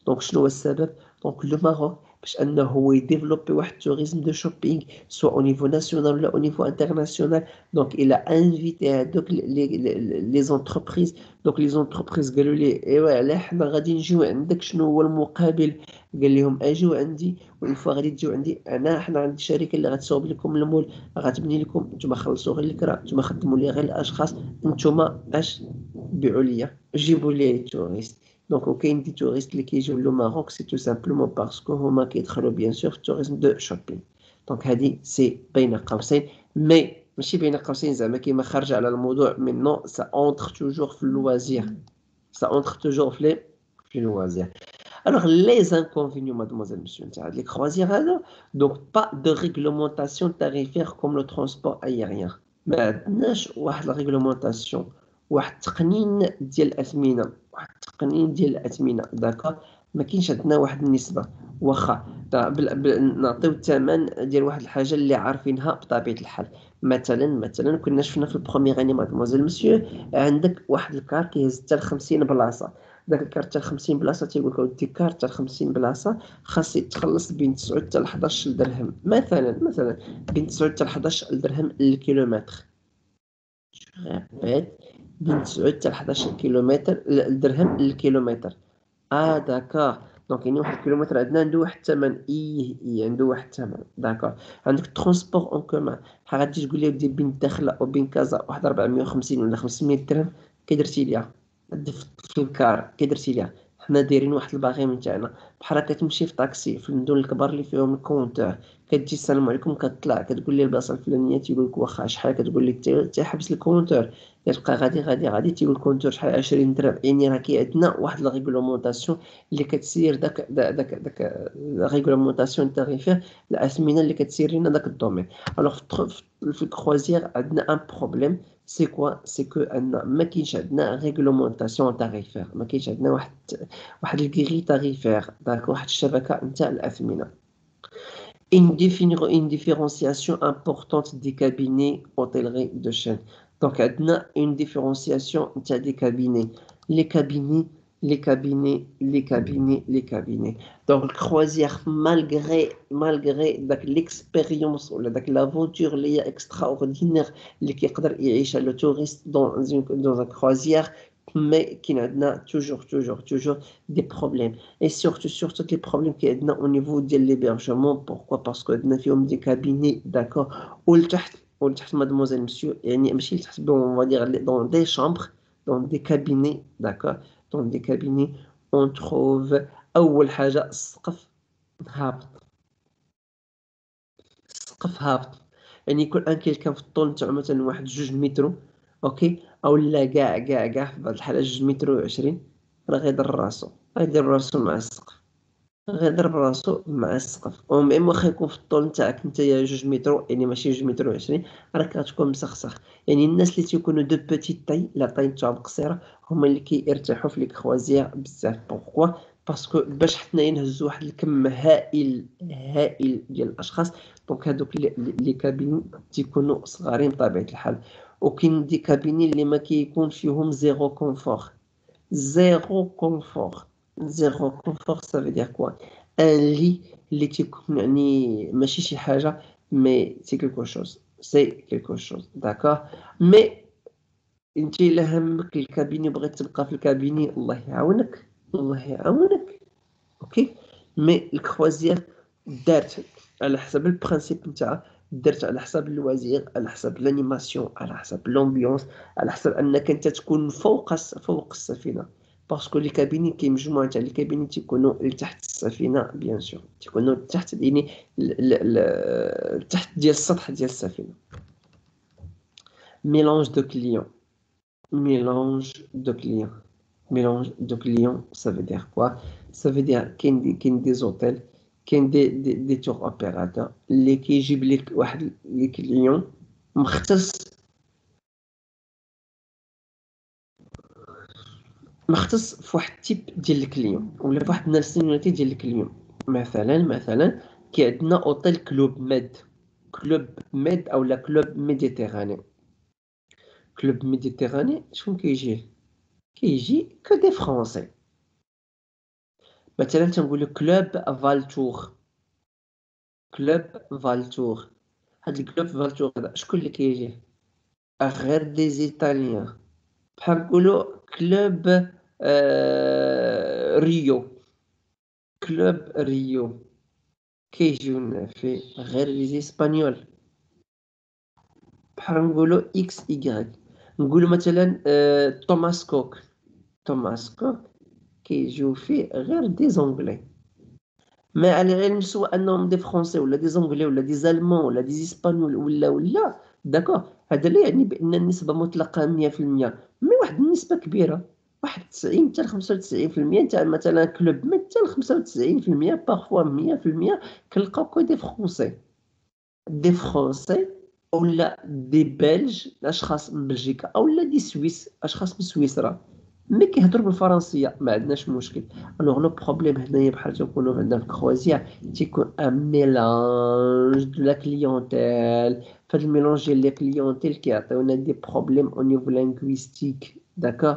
دونك شنو هو السبب؟ دونك لو ماروك باش انه هو يديفلوبي واحد التوريزم دو شوبينغ سوا او نيفو ناسيونال ولا او نيفو انترناسيونال. دونك الى انفيتي هادوك لي زونتربريز. دونك لي زونتربريز قالوا ليه ايوا علاه حنا غادي نجيو عندك، شنو هو المقابل؟ قال لهم اجيو عندي، وإن فوا غادي تجيو عندي انا، حنا عندي شركه اللي غتصاوب لكم المول، غتبني لكم، نتوما خلصوا غير الكرا، نتوما خدموا لي غير الاشخاص، نتوما اش بيعوا ليا، جيبوا لي توريست. دونك وكاين دي توريست اللي كيجيو لو ماروك سي تو سامبلومون باسكو هما كيدخلوا بيان سور في التوريزم دو شوبينغ. دونك هادي سي بين قوسين، مي ماشي بين قوسين زعما كيما خارجه على الموضوع، مي نو سا اونتر توجور في اللوازير، سا اونتر توجور في اللوازير. Alors, les inconvénients, mademoiselle, monsieur, les croisières, alors, donc pas de réglementation tarifaire comme le transport aérien. ما عندناش واحد الريغلومونطاسيون، واحد التقنين ديال الاثمنه، واحد التقنين ديال الاثمنه، داكوغ. ما كاينش عندنا واحد النسبه، واخا نعطيو الثمن ديال واحد الحاجه اللي عارفينها بطبيعه الحال. مثلا كنا شفنا في البروميير اني مادموزيل مسيو، عندك واحد الكار كيهز حتى ل 50 بلاصه. داك الكار حتى ل 50 بلاصه تيقول لك اودي كار حتى ل 50 بلاصه خاص يتخلص بين 9 حتى ل 11 درهم، مثلا بين 9 حتى ل 11 درهم للكيلومتر. ريبيت، بين 9 حتى ل 11 كيلومتر درهم للكيلومتر. داكوغ. دونك يعني واحد الكيلومتر عندنا عنده واحد الثمن، عنده واحد الثمن، داكوغ. عندك الترونسبور اون كومان، بحال غادي تقول لي ودي بين الداخله وبين كازا واحد 450 ولا 500 درهم، كي درتي ليها في الكار، كي درتي ليها. حنا دايرين واحد الباغي تاعنا، بحال كتمشي في طاكسي في المدن الكبار اللي فيهم الكونتور، كتجي السلام عليكم، كتطلع كتقول لي البلاصه الفلانيه، تيقول لك واخا شحال، كتقول لي حتى حبس الكونتور، كتبقى غادي تيقول الكونتور شحال 20 درهم. يعني راه كاين عندنا واحد لا ريغلومونطاسيون اللي كتسير داك لا ريغلومونطاسيون تاريفير، الاثمنه اللي كتسير لنا داك الدومين. الوغ في الكروازير عندنا ان بروبليم، سي كوا؟ سي كو ان ما كاينش عندنا ريغلومونطاسيون تاريفير، ما كاينش عندنا واحد الكيغي تاريفير، داك واحد الشبكه نتاع الاثمنه. Une différenciation importante des cabinets hôtellerie de chaîne. Donc, une différenciation des cabinets. Les cabinets, les cabinets, les cabinets, les cabinets. Donc, le croisière, malgré l'expérience ou l'aventure extraordinaire qui le touriste dans un croisière, mais qui n'a toujours des problèmes. Et surtout les problèmes qu'il y a au niveau de l'hébergement. Pourquoi? Parce que nous avons des cabinets, d'accord, mademoiselle, monsieur, on va dire dans des chambres, dans des cabinets, d'accord, dans des cabinets, on trouve أول حاجة السقف هابط، السقف هابط. يعني يكون كيلكان في الطول نتاعو مثلا واحد 2 متر، اوكي، او لا كاع في بعض الحالات 2 متر و20، راه غيدير راسو مع السقف، غيضرب راسو مع السقف. وميم واخا يكون في الطول نتاعك نتايا 2 متر، يعني ماشي 2 متر و20، راك غتكون مسخسخ. يعني الناس اللي تيكونوا دو بوتيت طاي، لا طاي نتاعهم قصيره، هما اللي كيرتاحوا في لي كروازير بزاف. بوركوا؟ باسكو باش حنا نهزو واحد الكم هائل ديال الاشخاص، دونك هادوك لي كابين تيكونوا صغارين بطبيعه الحال. وكاين دي كابيني اللي ما كيكون فيهم زيرو كونفور. زيرو كونفور، زيرو كونفور ça veut dire quoi؟ ان لي اللي تيكون يعني ماشي شي حاجه، مي سي كيلكو شوز، سي كيلكو شوز، داكوغ. مي انت الا همك الكابيني بغيت تبقى في الكابيني، الله يعاونك، الله يعاونك، اوكي. مي الكروازير دارت على حسب البرانسيب نتاعها، درت على حساب اللوازير، على حساب الانيماسيون، على حساب لومبيونس، على حساب انك انت تكون فوق السفينه. باسكو لي كابيني كاين مجموعه تاع لي كابيني تيكونوا لتحت السفينه، بيان سور تيكونوا تحت، يعني تحت ديال السطح ديال السفينه. ميلانج دو كليون، mélange de clients. Mélange de clients, ça veut dire quoi? Ça veut dire qu'il y a des hôtels, qu'il y a des tours opérateurs, اللي كيجيب لك واحد لي كليون مختص في واحد التيب ديال الكليون ولا في واحد الناسيوناليتي ديال الكليون. مثلا كي عندنا اوتيل كلوب ميد او لا كلوب ميديتيراني. كلوب ميديتيراني شكون كيجي كو دي فرونسي. مثلا تنقولو كلوب فالتور. هاد الكلوب فالتور هذا شكون اللي كيجي؟ غير دي زيطاليان. بحال نقولو كلوب ريو كيجيو فيه غير لي زيسبانيول. بحال نقولو اكس ايغريك. نقولو مثلا توماس كوك كيجيو فيه غير دي زونغلي. مع العلم سواء انهم دي فرونسي ولا دي زونغلي ولا دي زالمون ولا دي اسبانيول ولا داكوغ. هذا لا يعني بان النسبه مطلقه 100%، مي واحد النسبه كبيره، واحد 90 حتى 95% تاع مثلا كلوب مي حتى 95% بارفوا 100% كنلقاو كو دي فرونسي ولا دي بلج، اشخاص من بلجيكا اولا دي سويس، اشخاص من سويسرا مي كيهضروا بالفرنسيه، ما عندناش مشكل. الوغ لو بروبليم هنايا بحال تنقولوا عندنا في الكروازير تيكون ان ميلانج دو لا كليونتيل. فهاد الميلانج ديال لا كليونتيل كيعطيونا دي بروبليم او نيفو لانغويستيك. داكوغ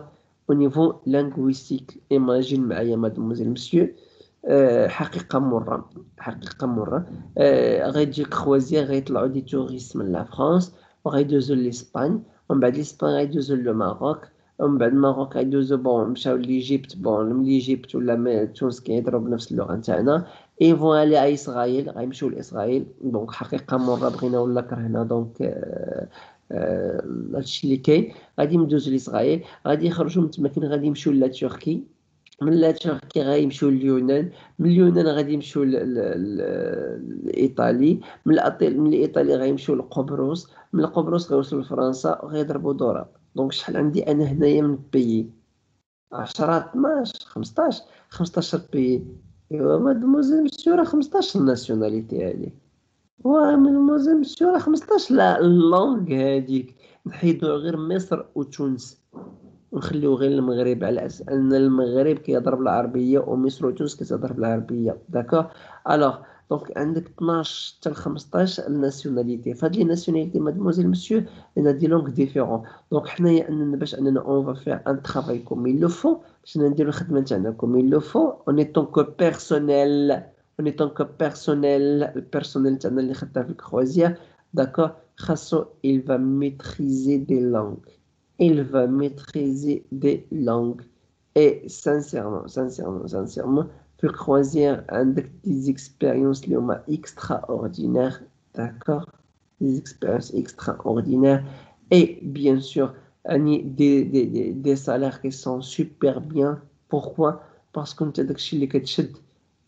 او نيفو لانغويستيك. ايماجين معايا مادموزيل مسيو، حقيقه مره غيجي كروازير غيطلعوا دي توريست من لا فرانس وغيدوزو لإسبان، ومن بعد لإسبان غيدوزو للماروك، ومن بعد الماروك غيدوزو مشاو لإيجيبت. من لإيجيبت ولا تونس كيهضروا بنفس اللغة نتاعنا. اي فون الي إسرائيل، غيمشيو لإسرائيل. دونك حقيقة مرة بغينا ولا كرهنا دونك هادشي اللي كاين. غادي ندوزو لإسرائيل، غادي يخرجوا من تما غادي يمشيو لتركي، من لا تركيا غيمشيو لليونان، من اليونان غادي يمشيو لإيطالي، من إيطالي غيمشيو لقبرص، من قبرص غيوصلوا لفرنسا غيضربوا دورة. دونك شحال عندي انا هنايا من بيي؟ 10 12 15 بيي. ايوا مادموزيل مسيو راه 15 ناسيوناليتي هادي. مادموزيل مسيو راه 15 لا اللونغ هاديك. نحيدو غير مصر وتونس ونخليو غير المغرب، على اساس ان المغرب كيهضر بالعربيه ومصر وتونس كتهضر بالعربيه. داكوغ الوغ دونك عندك 12 حتى ل 15 الناسيوناليتي. فهاد لي ناسيوناليتي مادموزيل مسيو لنا دي لونغ ديفيرون. دونك حنايا اننا باش اننا اون فا فير ان ترافاي كوم يل لو فو، باش نديرو الخدمه نتاعنا كوم يل لو فو اون ايتون كو بيرسونيل. البيرسونيل تاعنا اللي خدام في الكروازير داكوغ خاصو il va maîtriser des langues. Il va maîtriser des langues. Et sincèrement, في الكروازير عندك des expériences اللي هما extraordinaires. D'accord? Des expériences extraordinaires. Et bien sûr, des salaires qui sont super bien. Pourquoi? Parce que انت داكشي اللي كتشد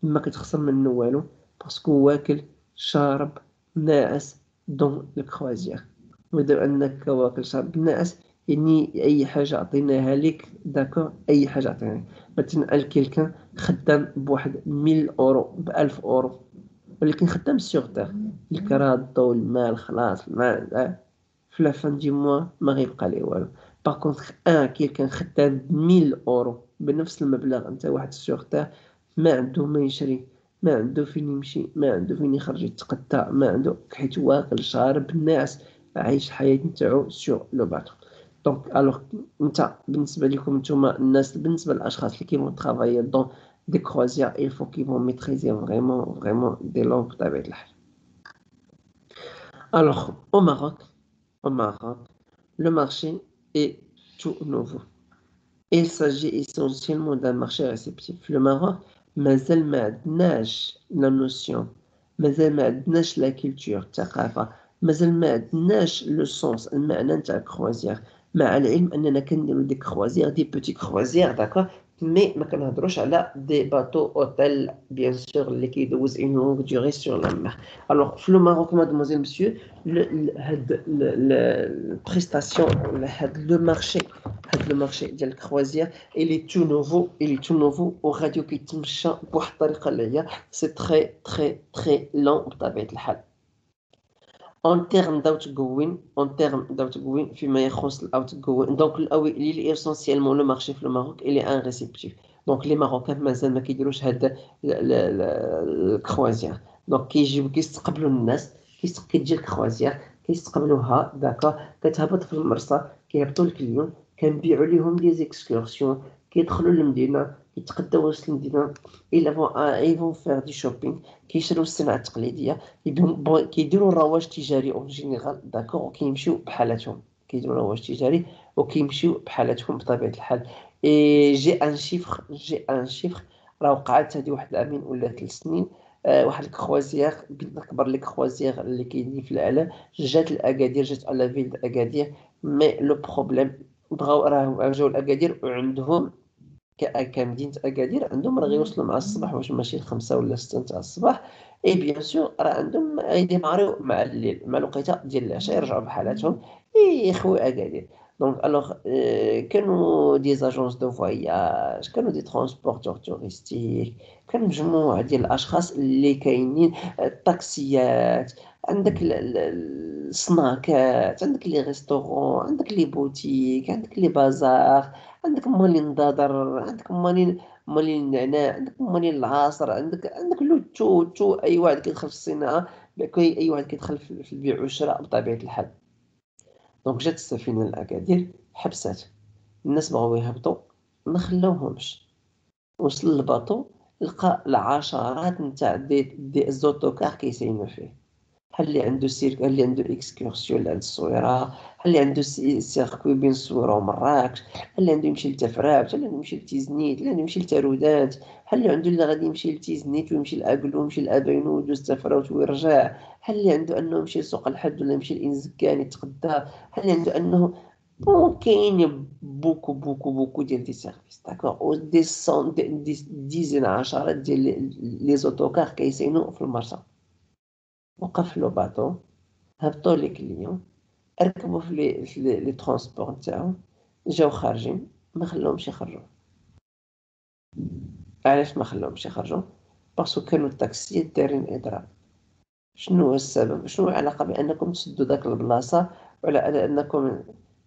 ما كتخسر منه والو، باسكو واكل شارب ناعس دون الكروازير. وإذا أنك واكل شارب ناعس يعني أي حاجة عطيناها لك داكوغ، أي حاجة عطيناها. مثلا كيلكان خدام بواحد 1000 أورو ب1000 أورو، ولكن خدام سيغ تيغ، الكرا الضو الماء خلاص الماء في لافان دي موا ما غيبقى ليه والو. باغ كونطخ كيلكان خدام ب1000 أورو بنفس المبلغ نتاع واحد سيغ تيغ، ما عنده ما يشري، ما عنده فين يمشي، ما عنده فين يخرج يتقطع، ما عنده حيت واكل شارب ناعس عايش الحياة نتاعو سيغ لو باطو. دونك الوغ نتا بالنسبة لكم نتوما الناس، بالنسبة للأشخاص اللي كيفون ترافايي دون دي كروازير il faut qu'ils vont maîtriser vraiment des langues بطبيعة الحال. Alors au Maroc, le marché est tout nouveau. Il s'agit essentiellement d'un marché réceptif. Le Maroc مازال ما عندناش لا نوسيون، مازال ما عندناش لا كولتور الثقافة، مازال ما عندناش لو سونس المعنى نتاع الكروازير. مع العلم اننا كنديرو دي كروازير دي بوتي كروازير داكوغ، مي ما كنهضروش على دي باتو اوتيل بيان سور اللي كيدوز اون لونغ ديوري سور لا مير. الوغ في لو ماروك مادموزيل مسيو هاد البريستاسيون ولا هاد لو مارشي هاد لو مارشي ديال الكروازير il est tout nouveau وغادي كيتمشى بواحد الطريقه اللي هي سي تري لون بطبيعه الحال. En termes d'outgoing, فيما يخص l'outgoing, donc il est essentiellement le marché في الماروك il est un réceptif. Donc les Marocains مازال ما كيديروش هاد الكروازير. donc كيجيو كيستقبلوا الناس كتجي الكروازير كيستقبلوها داكا كتهبط في المرسى كيهبطوا الكليون كنبيعوا ليهم دي زيكسكورسيون كيدخلوا للمدينه كيتقداو وسط المدينه ils vont faire du shopping كيشريو الصناعه التقليديه كيديروا الرواج تجاري اون جينيرال داكور وكيمشيو بحالاتهم كيديروا رواج تجاري وكيمشيو بحالاتهم بطبيعه الحال. اي جي ان شيفر راه وقعت هذه واحد العامين ولا 3 سنين واحد الكروازير من اكبر لي كروازير اللي كاينين في العالم جات لاكادير جات على فيل اكادير مي لو بروبليم بغاو راه جاو لاكادير وعندهم كمدينة أكادير عندهم راه غيوصلوا مع الصباح واش ماشي 5 ولا 6 تاع الصباح اي بيان سور راه عندهم يديماريو مع الليل مع الوقيته ديال العشاء يرجعوا بحالاتهم يخوي أكادير. دونك الوغ كانوا دي زاجونس دو فواياج كانوا دي ترونسبورتور توريستيك كان مجموعة ديال الأشخاص اللي كاينين الطاكسيات عندك السناكات عندك لي ريستورون عندك لي بوتيك عندك لي بازار عندك مالين النضادر عندك مالين النعناع عندك مالين العصر عندك لو تو اي واحد كيدخل في الصناعه اي واحد كيدخل في البيع والشراء بطبيعه الحال. دونك جات السفينه لاكادير حبسات الناس بغاو يهبطوا ما خلاوهمش وصل الباطو لقى العشرات نتاع دي زوتوكار كيساينوا فيه بحال اللي عنده سيرك بحال اللي عنده اكسكورسيون اللي عند الصويره بحال اللي عنده سيركوي بين الصويره ومراكش بحال اللي عنده يمشي لتفرات بحال اللي عنده يمشي لتيزنيت اللي عنده يمشي لتارودات بحال اللي عنده اللي غادي يمشي لتيزنيت ويمشي لاكلو ويمشي لابينو ويدوز تفرات ويرجع بحال اللي عنده انه يمشي لسوق الحد ولا يمشي لانزكان يتغدى بحال اللي عنده انه كاين بوكو ديال دي سيرفيس داكوغ و دي سون دي ديزين عشرات ديال لي زوتوكار كيسينو في المرسى. وقف لو باطو هبطوا لي كليون ركبوا في لي ترونسبور نتاعهم جاو خارجين ما خلاهمش يخرجوا. علاش ما خلاهمش يخرجوا؟ باسكو كانوا الطاكسيات دايرين اضراب. شنو هو السبب؟ شنو العلاقه بانكم تسدوا داك البلاصه وعلى انكم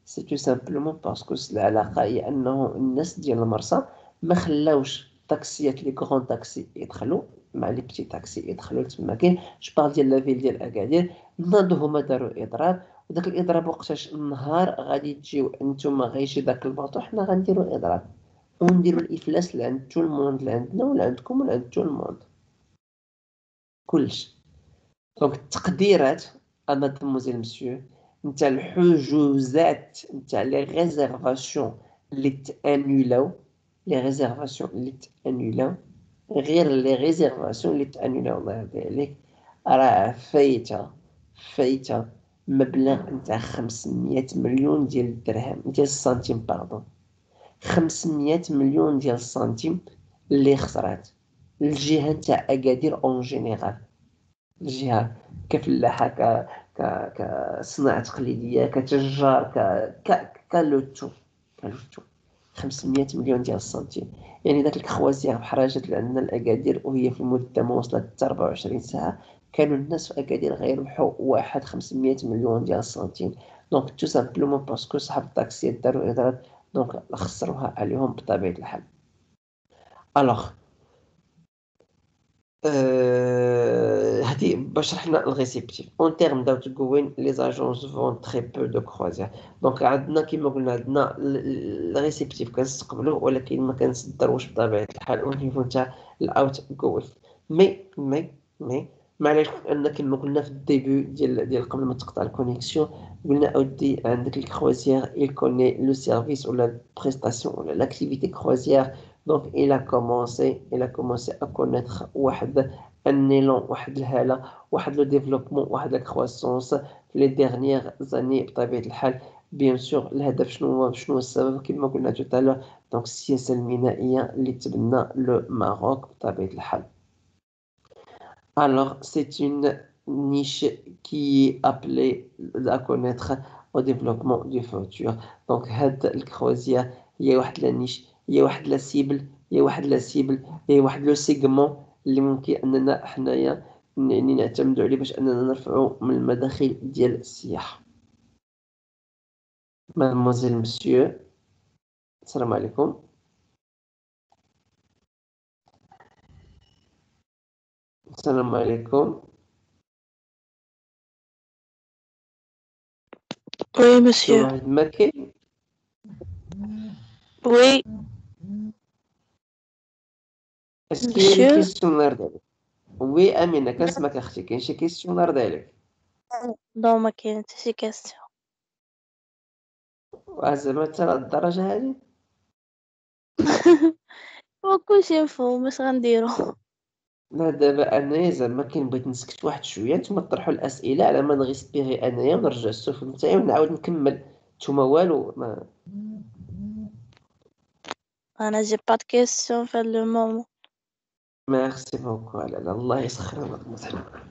سي تو سامبلومون باسكو العلاقه هي انه الناس ديال المرسى ما خلاوش طاكسيات لي كغون تاكسي يدخلوا مع لي بتي تاكسي يدخلوا تما كاين جبار ديال لافيل ديال اكادير ناضوا هما داروا اضراب وداك الاضراب وقتاش النهار غادي تجيو نتوما غيجي داك الباطو حنا غنديروا اضراب ونديروا الافلاس لعند تو الموند لعندنا ولعندكم ولعند تو الموند كلشي. دونك التقديرات مادموزيل مسيو نتاع الحجوزات نتاع لي ريزيرفاسيون اللي تانولاو لي ريزيرفاسيون اللي تانولاو غير لي ريزيرفاسيون اللي تانولاو الله يرضي عليك راه فايته مبلغ نتاع 500 مليون ديال الدرهم ديال السنتيم باردون 500 مليون ديال السنتيم اللي خسرات الجهه نتاع اكادير اون جينيرال الجهة كفلاحة كصناعة تقليدية كتجار كلوتو 500 مليون ديال السنتيم يعني داك الكروازير بحال جات عندنا لأكادير وهي في مدة ما وصلت حتى 24 ساعة كانوا الناس في أكادير غيربحوا واحد 500 مليون ديال السنتيم. دونك تو سامبلومون باسكو صحاب الطاكسيات داروا اضراب دونك خسروها عليهم بطبيعة الحال. الوغ هادي باش رحنا الريسيبتيف اون تيرم داوت جوين لي زاجونس فون تري بو دو كروزير. دونك عندنا كيما قلنا عندنا الريسيبتيف كنستقبلوه ولكن ما كنصدروش بطبيعه الحال او نيفو تاع الاوت جوين مي معليش ان كيما قلنا في الديبي ديال قبل ما تقطع الكونيكسيون قلنا اودي عندك الكروزير il connaît le service ولا البريستاسيون ولا l'activité croisière. Donc il a commencé à connaître un élan واحد الهالة واحد لو ديفلوبمون واحد لا كرواسونس في لي ديرنيير زاني بطبيعة الحال. بيان سور الهدف شنو هو السبب كما قلنا توتالا دونك السياسة المينائية اللي تبنى لو ماروك بطبيعة الحال. Alors c'est une niche qui est appelée à connaître au développement du futur. Donc هاد الكروزية هي واحد لا نيش، هي واحد لا سيبل، هي واحد لا سيبل، هي واحد لو سيغمون اللي ممكن اننا حنايا نعتمدوا عليه باش اننا نرفعوا من المداخل ديال السياحة. مادموزيل مسيو، السلام عليكم. السلام عليكم. Oui, monsieur. واحد ما كاين. Oui, اسكي لي monsieur. كيسيونير ديالك؟ وي امينه كنسمعك اختي، كاين شي كيسيونير ديالك؟ Non, ما كاين حتى شي كاستيون. زعما حتى لهاد الدرجه هادي؟ كلشي مفهوم، اش غنديرو؟ لا دابا انايا زعما كاين بغيت نسكت واحد شويه، نتوما طرحوا الاسئله على ما نغيسبيغي انايا ونرجع السفل نتاعي ونعاود نكمل. نتوما والو ما انا جي با دو كاستيون في هاد لو مومون. ميرسي بوكو. لا لا الله يسخر مثلا.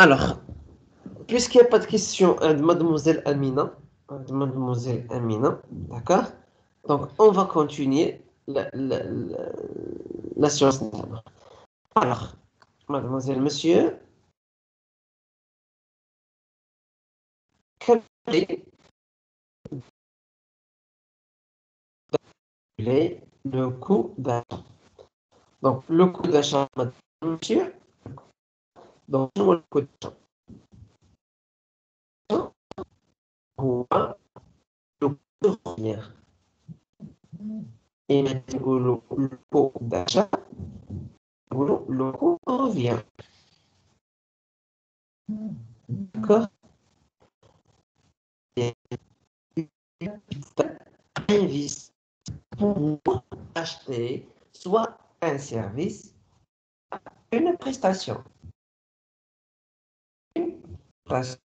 Alors, puisqu'il n'y a pas de question de mademoiselle Amina, d'accord? Donc, on va continuer la science. Alors, mademoiselle, monsieur, quel est le coût d'achat? Donc, le coût d'achat, madame, monsieur, donc, le coût d'achat, هو le coût de revient. Et maintenant, le coût d'achat, le coût de revient. D'accord? Et investi pour acheter soit un service, une prestation. Une prestation.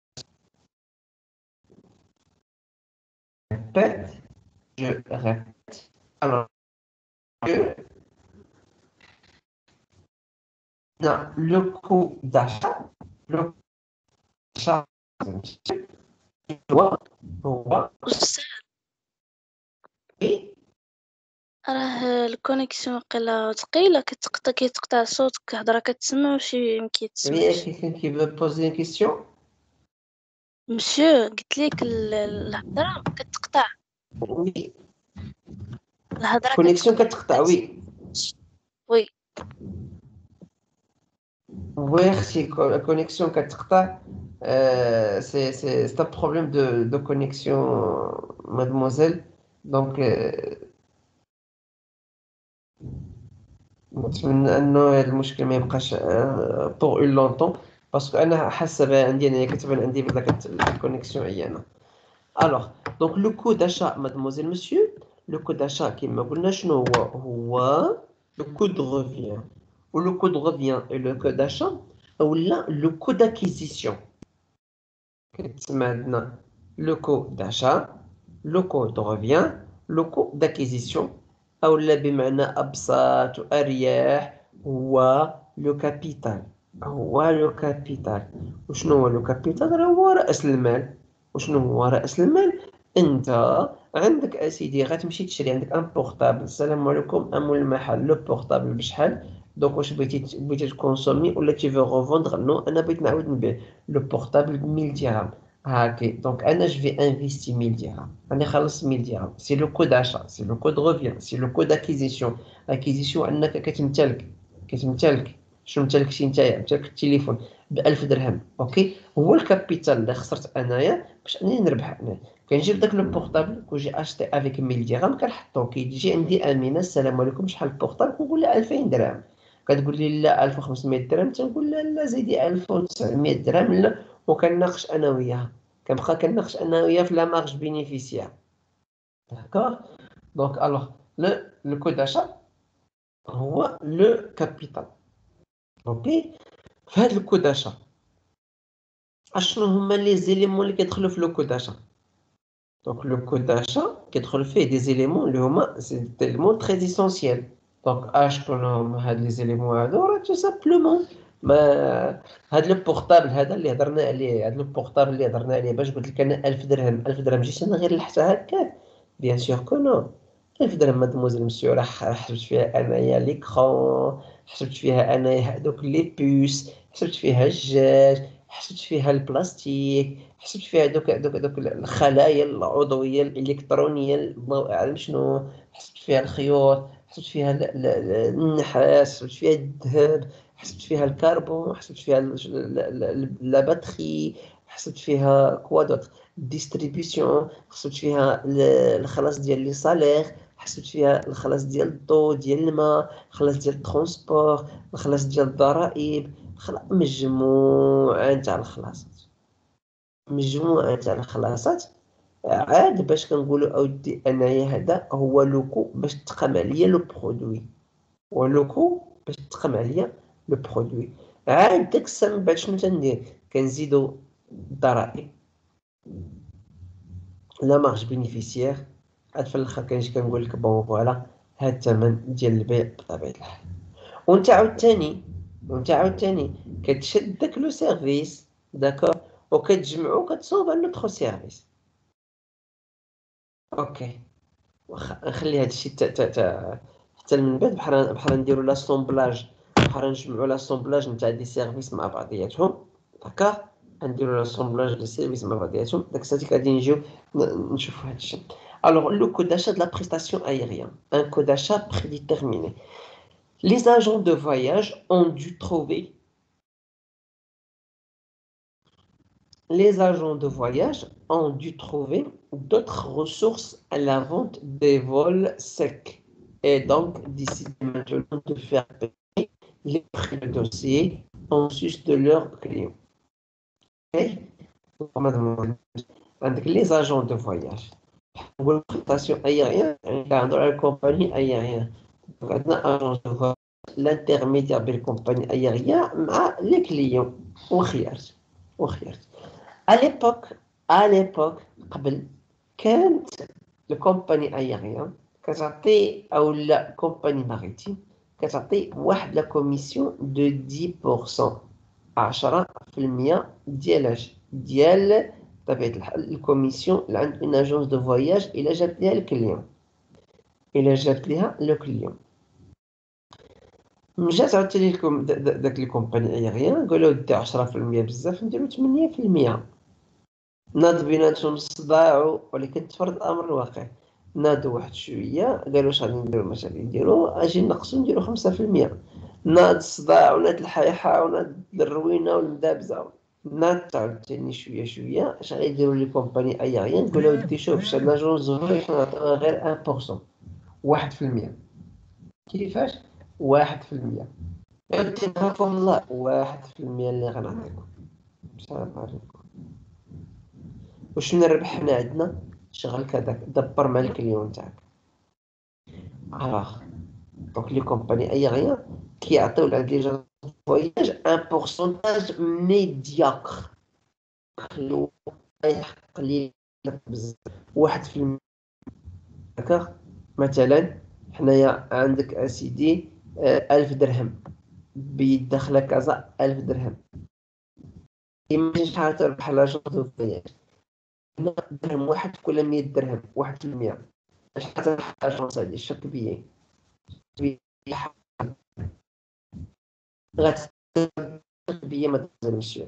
Je répète. Alors, le coût d'achat, le coût d'achat, هو أستاذ، إيه؟ راه الكونيكسيون قيلا ثقيلة، كيتقطع صوتك، هضرة كتسمع وشي مكيتسمعش. quelqu'un qui veut poser une question? مسيو، قلت ليك الهضرة كتقطع. Oui. الهضرة Connexion كتقطع. كتقطع وي. وي. Merci. La connexion كتقطع. C'est un problème de connexion, mademoiselle. Donc, نتمنى انه هذا المشكل ما يبقاش pour une longtemps باسكو انا حاسه بها عندي انا كتبان عندي بهذاك الكونيكسيون عيانه. Alors, donc le coût d'achat, mademoiselle, monsieur, le coût d'achat كما قلنا شنو هو le coût de revient. Ou le coût de revient et le coût d'achat ولا le coût d'acquisition. كتسمى عندنا le coût d'achat, le coût de revient, le coût d'acquisition أو بمعنى أبسط وأريح هو لو كابيتال. هو لو كابيتال. وشنو هو لو كابيتال؟ هو رأس المال. وشنو هو رأس المال؟ أنت عندك أسيدي غتمشي تشري عندك ان بورطابل، السلام عليكم، أمول المحل لو بورطابل بشحال؟ دوك واش بغيتي تكونسومي ولا تي فو غوفوندغ؟ نو، أنا بغيت نعاود نبيع لو بورطابل ب 1000 درهم. هاكي دونك انا جو في انفيستي 1000 درهم، راني خلصت 1000 درهم. سي لو كو داشا، سي لو كو دو ريفيان، سي لو كو داكيزيسيون. اكيزيسيون انك كتمتلك شنو امتلكتي نتايا؟ امتلك التليفون ب 1000 درهم. اوكي، هو الكابيتال اللي خسرت انايا باش انني نربح. انا كنجيب داك لو بورطابل كنجي اشتي افيك 1000 درهم كنحطو، كيجي عندي امينه السلام عليكم شحال البورطابل؟ كنقول لها 2000 درهم. كتقول لي لا 1500 درهم، تنقول لها لا زيدي 1900 درهم. لا، وكنناقش انا وياها، كنبقى كنناقش انا وياها في لا مارج بينيفيسيير. داكور. دونك الوغ لو كو داشا هو لو كابيتال. اوكي، في هذا الكو داشا اشنو هما لي زيليمون اللي كيدخلوا في لو كود داشا؟ دونك لو كود داشا كيدخل فيه دي زيليمون اللي هما سي تيلمون تري اسونسيال. دونك اشكون هما هاد لي زيليمون هادو؟ راه تو سامبلومون ما هاد لو بورطابل هذا اللي هضرنا عليه، هاد لو بورطابل اللي هضرنا عليه باش قلت لك انا 1000 درهم، 1000 درهم جيت انا غير لحتها هكاك؟ بيان سور كو نو. 1000 درهم مادموزيل مسيو راه حسبت فيها انايا ليكرون، حسبت فيها انايا هادوك لي بوس، حسبت فيها الجاج، حسبت فيها البلاستيك، حسبت فيها دوك الخلايا العضويه الالكترونيه الضوء اعلم شنو، حسبت فيها الخيوط، حسبت فيها النحاس، حسبت فيها الذهب، حسبت فيها الكربون، حسبت فيها لا باتري، حسبت فيها كوا دوت ديستريبيسيون، حسبت فيها الخلاص ديال لي صالير، حسبت فيها الخلاص ديال الضوء ديال الماء، الخلاص ديال الترونسبور، الخلاص ديال الضرائب، مجموعة تاع الخلاصات، مجموعة تاع الخلاصات. عاد باش كنقولوا اودي انايا هذا هو لوكو باش تقام عليا لو برودوي، ولوكو باش تقام عليا لو برودوي. عاد داك الساعه من بعد شنو تندير؟ كنزيدو الضرائب، لا مارج بينيفيسيير. عاد في الاخر كنجي كنقول لك بون فوالا هاد الثمن ديال البيع بطبيعه الحال. وانت عاوتاني كتشد داك لو سيرفيس داكور وكتجمعو كتصوب على لوطخ سيرفيس. اوكي واخا نخلي هاد الشيء حتى من بعد بحال نديرو لاسومبلاج، بحال نجمعو لاسومبلاج نتاع دي سيرفيس مع بعضياتهم داكور. نديرو لاسومبلاج دي سيرفيس مع بعضياتهم داك الساعه غادي نجيو نشوفو هاد الشيء. Alors, le code d'achat de la prestation aérienne, un code d'achat prédéterminé. Les agents de voyage ont dû trouver d'autres ressources à la vente des vols secs et donc décidé maintenant de faire payer les prix de dossier en sus de leurs clients. Okay? عندك les agents de voyage نقول prestation aérienne عندنا la compagnie aérienne. عندنا agence de voyage l'intermédiaire بين الكومباني aérienne مع les clients وخيارات. À l'époque قبل كانت الكومباني ايريان كتعطي او لا كومباني ماريتيم كتعطي واحد لا كوميسيون دو 10%، 10% ديال طبيعة الحال الكوميسيون اللي عند اون اجونس دو فواياج الا جات ليها لو كليون. جات عاوتاني لكم داك الكومباني ايريان قالوا دي 10% بزاف نديرو 8%. ناض بيناتهم الصداع ولكن تفرض الامر الواقع. ناضوا واحد شويه قالوا اش غادي نديرو ماشي غادي نديرو اجي نقصو نديرو 5%. ناض الصداع وناض الحيحه وناض الروينه والمدابزه. ناض عاوتاني شويه اش غيديروا لي كومباني ايريان قالوا ودي شوف شاد لاجونس حنا نعطيوها غير 1%، 1%. كيفاش 1%؟ عاوتاني نعرفهم الله 1% اللي غنعطيكم بصراحه عليكم. وشنو الربح حنا عندنا؟ شغلك هذاك دبر مع الكليون تاعك. دونك لي كومباني ايريان كيعطيو لهاد لي جون فواياج ان بورسونتاج ميدياكر خلو يحق لي بزاف 1%. داكوغ مثلا حنايا عندك اسيدي 1000 درهم بيد داخله كازا 1000 درهم. ايماجين شحال تربح لاجون دو فواياج درهم واحد كل 100 درهم 1%. شحال تربح لاجونس هادي شك بيا غتشك بيا ما تظلمش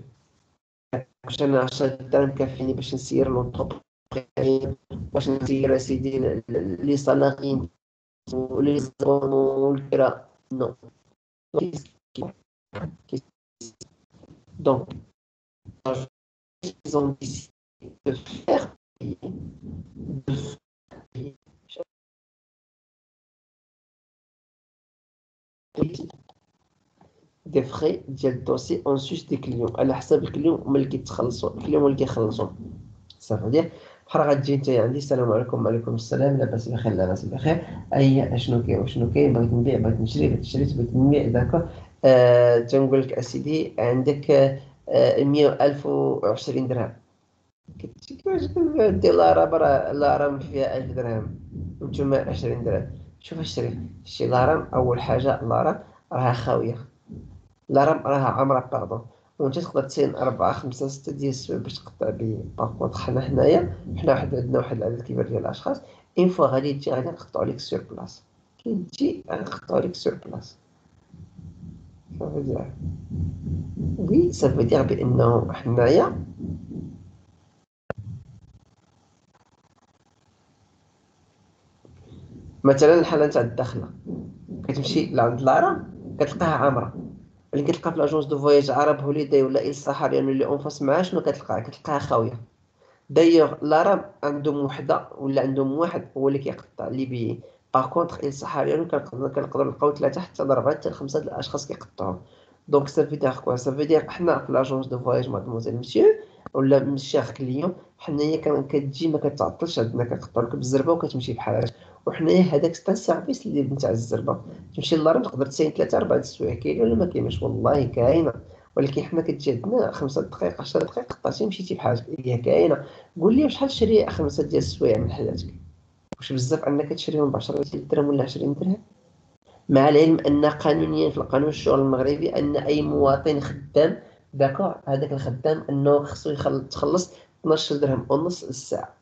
واش انا 10 درهم كافيني باش نسير لونطربريز، باش نسير اسيدي لي صالاريين ولي زون والكرا نو. دونك ils ont décidé de faire دي فخي ديال الدوسي اون سوس دي كليون على حساب الكليون هما اللي كيتخلصوا، الكليون هو اللي كيخلصوا. صافي ديال بحال غتجي انت عندي السلام عليكم وعليكم السلام لاباس بخير لاباس بخير اي اشنو كاين بغيت نبيع بغيت نشري بغيت نبيع داكوغ. تنقول لك اسيدي عندك 1020 درهم. كيفاش دير الهرم؟ راه الهرم فيها 1000 درهم وانتوما 20 درهم. شوف الشريف، شتي الهرم أول حاجة الهرم راها خاوية، الهرم راها عامرة باردون، وانت تقدر تسين 4 5 6 ديال السوايع باش تقطع بيه. باغ حنايا حنا عندنا واحد العدد كبير ديال الأشخاص، اون فوا غادي تجي غادي نقطعو ليك سور بلاص، كي تجي غادي نقطعو ليك سور بلاص. صافي ديال وي صافي ديال بأنه حنايا مثلا الحالة تاع الداخلة كتمشي لعند الهرم كتلقاها عامرة، اللي كتلقى في لاجونس دو فواياج عرب هوليداي ولا إل ساحاريان اللي اونفاس معاه شنو كتلقاها خاوية. دايوغ لارام عندهم وحده ولا عندهم واحد هو اللي كيقطع لي بي. باغ كونطخ إل ساحاريان كنقدروا نلقاو 3 حتى ل 4 حتى ل 5 د الاشخاص كيقطعوا. دونك سافي دير كوا؟ سافي دير حنا في لاجونس دو فواياج مادموزيل مسيو ولا مشيخ كليون، حنايا كتجي ما كتعطلش عندنا، كنقطعو لك بالزربه وكتمشي بحال هكا. وحنايا هذاك ستا سيرفيس اللي نتاع الزربه، تمشي للارم تقدر تساين 3 4 السوايع. كاينه ولا ما كايناش؟ والله كاينه، ولكن حنا كتجي عندنا 5 دقائق 10 دقائق قطعتي مشيتي بحالك. هي كاينه. قول لي شحال تشري 5 ديال السوايع من حياتك؟ واش بزاف انك تشريهم ب 10 درهم ولا 20 درهم؟ مع العلم ان قانونيا في القانون الشغل المغربي ان اي مواطن خدام داكور هذاك الخدام انه خصو تخلص 12 درهم ونص للساعه.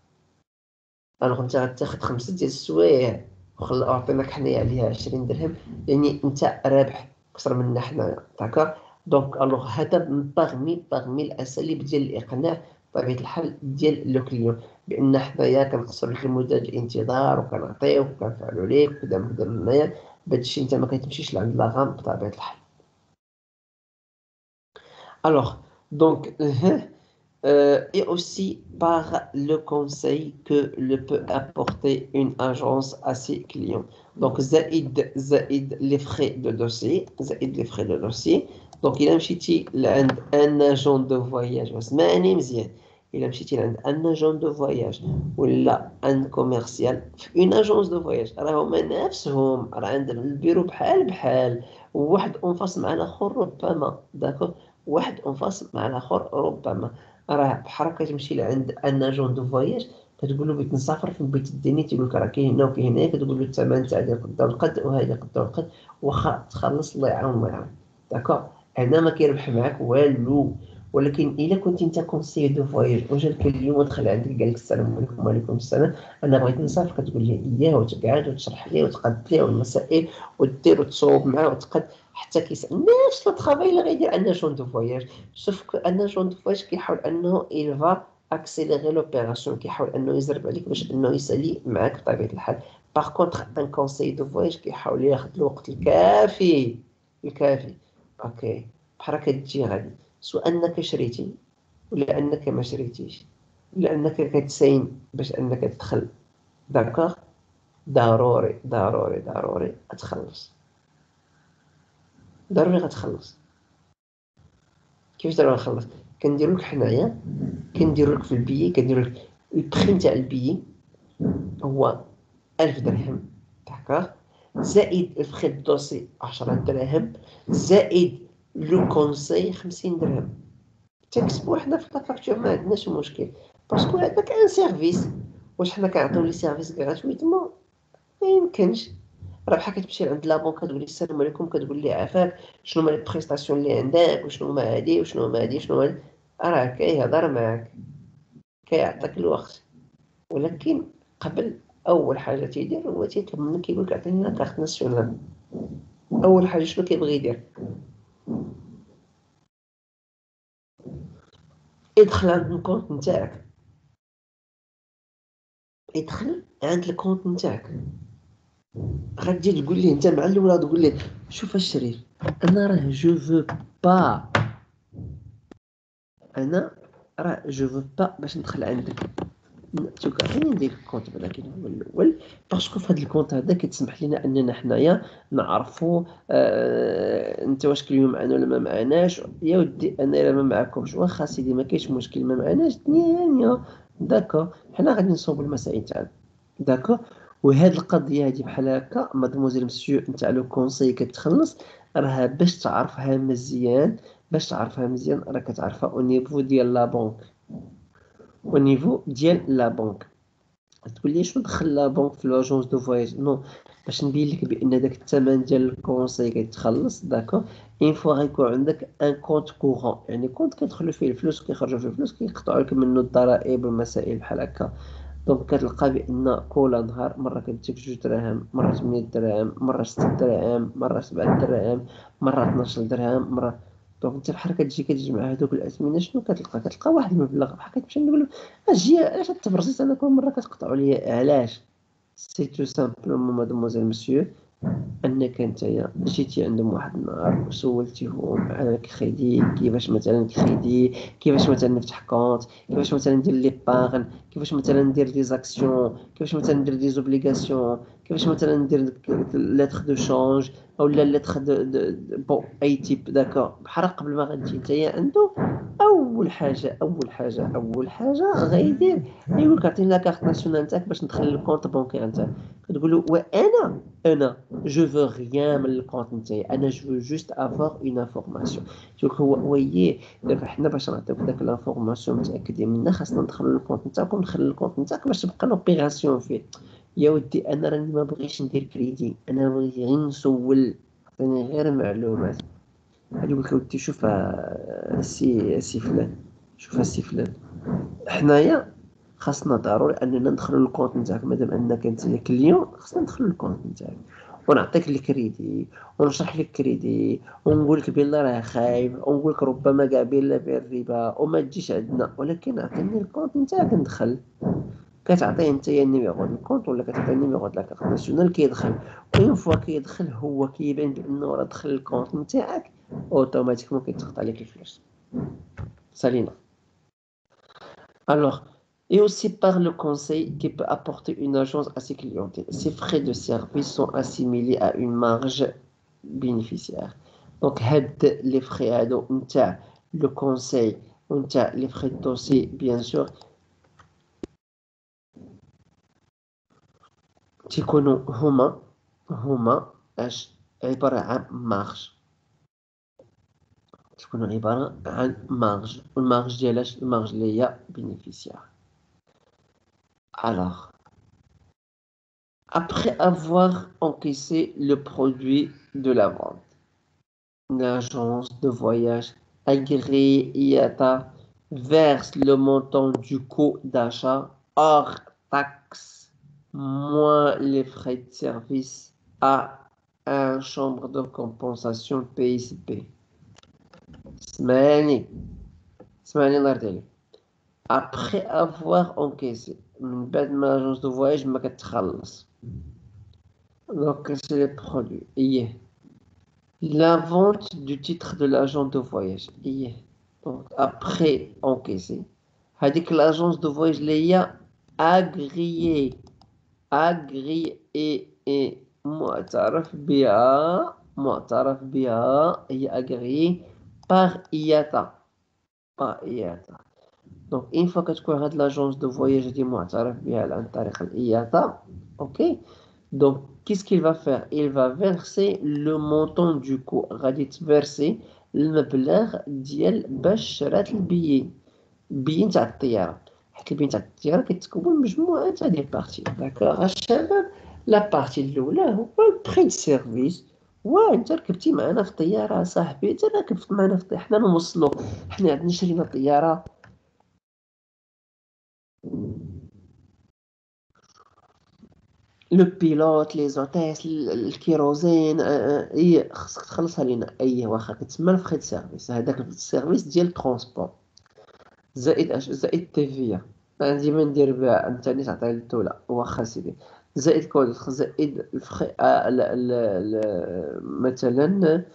الوغ انت غتاخد 5 ديال السوايع وعطيناك حنايا عليها 20 درهم، يعني انت رابح اكثر منا حنايا داكور. دونك الوغ هذا باغمي الاساليب ديال الاقناع بطبيعه الحال ديال لو كليون بان حنايا كنقصروا لك مده الانتظار وكنعطيوك وكنفعلوا ليك وكذا وكذا هنايا. بهذا الشيء انت ما كتمشيش لعند لاغام بطبيعه الحال. Alors, donc, et aussi par le conseil que le peut apporter une agence à ses clients. Donc, Zaïd les frais de dossier, Zaïd les frais de dossier. Donc, il a مشيتي لعند un agent de voyage واسمعني مزيان. إلا مشيتي لعند un agent de voyage ولا un commercial في une agence de voyage راه هما نفسهم راه عندهم البيرو بحال وواحد اونفاس مع الاخر ربما داكوغ، واحد اونفاس مع الاخر ربما. راه بحال كتمشي لعند ان اجون دو فواياج كتقول له بغيت نسافر في البيت الديني، تيقول لك راه كاين هنا وكاين هنا، كتقول له الثمن تاع هذا قد والقد وهذا قد والقد، واخا تخلص الله يعاون الله يعاون داكوغ. هنا ما كيربح معاك والو. ولكن الا كنت انت كونسيي دو فواياج وجاك اليوم ودخل عندك قال لك السلام عليكم وعليكم السلام انا بغيت نسافر، كتقول ليه اياه وتقعد وتشرح ليه وتقاد ليه المسائل ودير وتصوب معاه وتقاد حتى كيسال نفس الطرافاي اللي غيدير ان اجون دو فواياج. سوف كو ان اجون دو فواياج كيحاول انه يلفا اكسيليغي لوبيراسيون، كيحاول انه يزرب عليك باش انه يسالي معاك بطبيعه الحال. باغ كونطخ ان كونساي دو فواياج كيحاول ياخذ الوقت الكافي. اوكي بحال كتجي غادي سواء انك شريتي ولا انك ما شريتيش ولا انك كتساين باش انك تدخل داكوغ، ضروري غتخلص، ضروري غتخلص. كيفاش ضروري غتخلص؟ كنديرو لك حنايا كنديرو لك في البيي، كنديرو لك البخي نتاع البيي هو 1000 درهم داكوغ، زائد الفخي الدوسي 10 دراهم، زائد لو كونساي 50 درهم. تكسبوا حنا في لافاكتور ما عندناش مشكل باسكو هذاك ان سيرفيس. واش حنا كنعطيو لي سيرفيس غراتويتمون؟ ما يمكنش. راه بحال كتمشي عند لابون كتقول لي السلام عليكم، كتقول لي عافاك شنو هما لي بريستاسيون اللي عندك وشنو هما هادي وشنو هما هادي شنو هادي، راه كيهضر معاك كيعطيك الوقت. ولكن قبل اول حاجه تيدير هو تيطلب منك كيقول لك عطيني لا كارت ناسيونال. اول حاجه شنو كيبغي يدير؟ يدخل عند الكونت نتاعك، يدخل عند الكونت نتاعك. غتجي تقول ليه انت مع الاولاد تقول ليه شوف الشريف انا راه جو فو با، انا راه جو فو با باش ندخل عندك توكا غير ندير الكونت بعدا كاين هو الاول باسكو في هذا الكونت هذا كيتسمح لنا اننا حنايا نعرفوا انت واش كل يوم معنا ولا ما معناش. يا ودي انا الا ما معكمش واخا سيدي ما كاينش مشكل ما معناش دنيا داكو حنا غادي نصوبوا المسائل تاعنا داكو. وهاد القضيه هادي بحال هكا مادموزيل مسيو نتاع لو كونساي كتخلص، راه باش تعرفها مزيان باش تعرفها مزيان راك تعرفها او نيفو ديال لا بنك، او نيفو ديال لا بنك. تقول لي شنو دخل لا بنك في لاجونس دو فواياج؟ نو، باش نبين لك بان داك الثمن ديال الكونساي كيتخلص، داكور. اين فوا غيكون عندك ان كونت كورون، يعني كونت كيدخلوا فيه الفلوس وكيخرجوا فيه الفلوس، كيقطعوا لك منه الضرائب والمسائل بحال هكا. دونك كتلقى بان كل نهار مره كتجيك 2 دراهم، مره 8 دراهم، مره 6 دراهم، مره 7 دراهم، مره 12 درهم، مره. دونك انت بحال كتجي كتجمع هذوك الاثمنه، شنو كتلقى واحد المبلغ بحال كتمشي نقول اجي علاش التبرزيت انا كل مره كتقطعوا لي علاش؟ سي تو سامبلومون مادموزيل مسيو، انك نتايا جيتي عندهم واحد النهار وسولتيهم على الكريدي، كيفاش مثلا الكريدي، كيفاش مثلا نفتح كونت، كيفاش مثلا ندير ليبارغن، كيفاش مثلا ندير دي زاكسيون، كيفاش مثلا ندير دي زوبليغاسيون، كيفاش مثلا ندير لتر دو شونج اولا لتر بون اي تيب، داكور. بحال قبل ما غتجي نتايا عنده، اول حاجه غيدير يقول لك عطيني لا كارت ناسيونال نتاعك باش ندخل الكونت بونكير نتاعك. كتقول له وانا je veux rien من الكونت نتاعي، انا جو veux juste avoir une information. شوف هو ويي دابا حنا باش نعطيوك داك لافورماسيون متاكدين منها خاصنا ندخلوا للكونت نتاعك ونخلي الكونت نتاعك باش تبقى لوبيراسيون فيه. يا ودي انا راني ما بغيتش ندير كريدي، انا بغيت غير نسول، عطيني غير معلومات. غادي يقول لك ودي شوف سي فلان، شوف سي فلان، حنايا خاصنا ضروري اننا ندخلوا للكونت نتاعك، مادام انك انت كليون خاصنا ندخلوا للكونت نتاعك ونعطيك الكريدي ونشرح لك الكريدي ونقول لك بلا راه خايب ونقول لك ربما كاع بلا فيه الربا وما تجيش عندنا، ولكن عطيني الكونت نتاعك ندخل. كتعطيه انت النيميرو دو الكونت ولا كتعطيه النيميرو د لا كارت ناسيونال، كيدخل. اون فوا كيدخل هو كيبان بانه راه دخل الكونت نتاعك، اوتوماتيكمون كيتسقط عليك الفلوس. سالينا. Alors, et aussi par le conseil qui peut apporter une agence à ses clientèles. Ces frais de service sont assimilés à une marge bénéficiaire. Donc, les frais le conseil, les frais de dossier, bien sûr, تيكونوا هما عبارة عن marge. تكون عبارة عن marge. المارج ديالاش؟ المارج اللي هي bénéficiaire. Alors, après avoir encaissé le produit de la vente, l'agence de voyage agréée IATA verse le montant du coût d'achat hors taxe moins les frais de service à un chambre de compensation PSP. اسمعني الله يرضي عليك. Après avoir encaissé من بعد ما l'agence de voyage ما كتخلص، donc c'est les produits. La vente du titre de l'agent de voyage. Donc après encaissé. هذيك l'agence de voyage اللي هي agréée et معترف بها هي agréée par IATA. Donc une fois كتكون هاد l'agence de voyage دي معترف بها عن طريق الإياتا، اوكي. Donc qu'est-ce qu'il va faire? Il va verser le montant du coût، غادي تفيرسي المبلغ ديال باش شرات البيي نتاع الطيارة. حيت البيي نتاع الطيارة كيتكون من مجموعة تاع دي بارتي، داكوغ الشباب. لا بارتي الأولى هو البري دو سيرفيس. انت ركبتي معنا في الطيارة صاحبي، انت ركبت معنا في الطيارة، حنا نوصلو، حنا عندنا شرينا طيارة. لو بيلوت، لي زوتيس، الكيروزين، هي خصك تخلصها لينا. واخا كتسمى الفخي سيرفيس، هذاك السيرفيس ديال الترونسبور، زائد تيفيا. انا ديما ندير بها، انت اللي تعطيها للدولة، واخا سيدي، زائد كودخ، زائد الفخي مثلا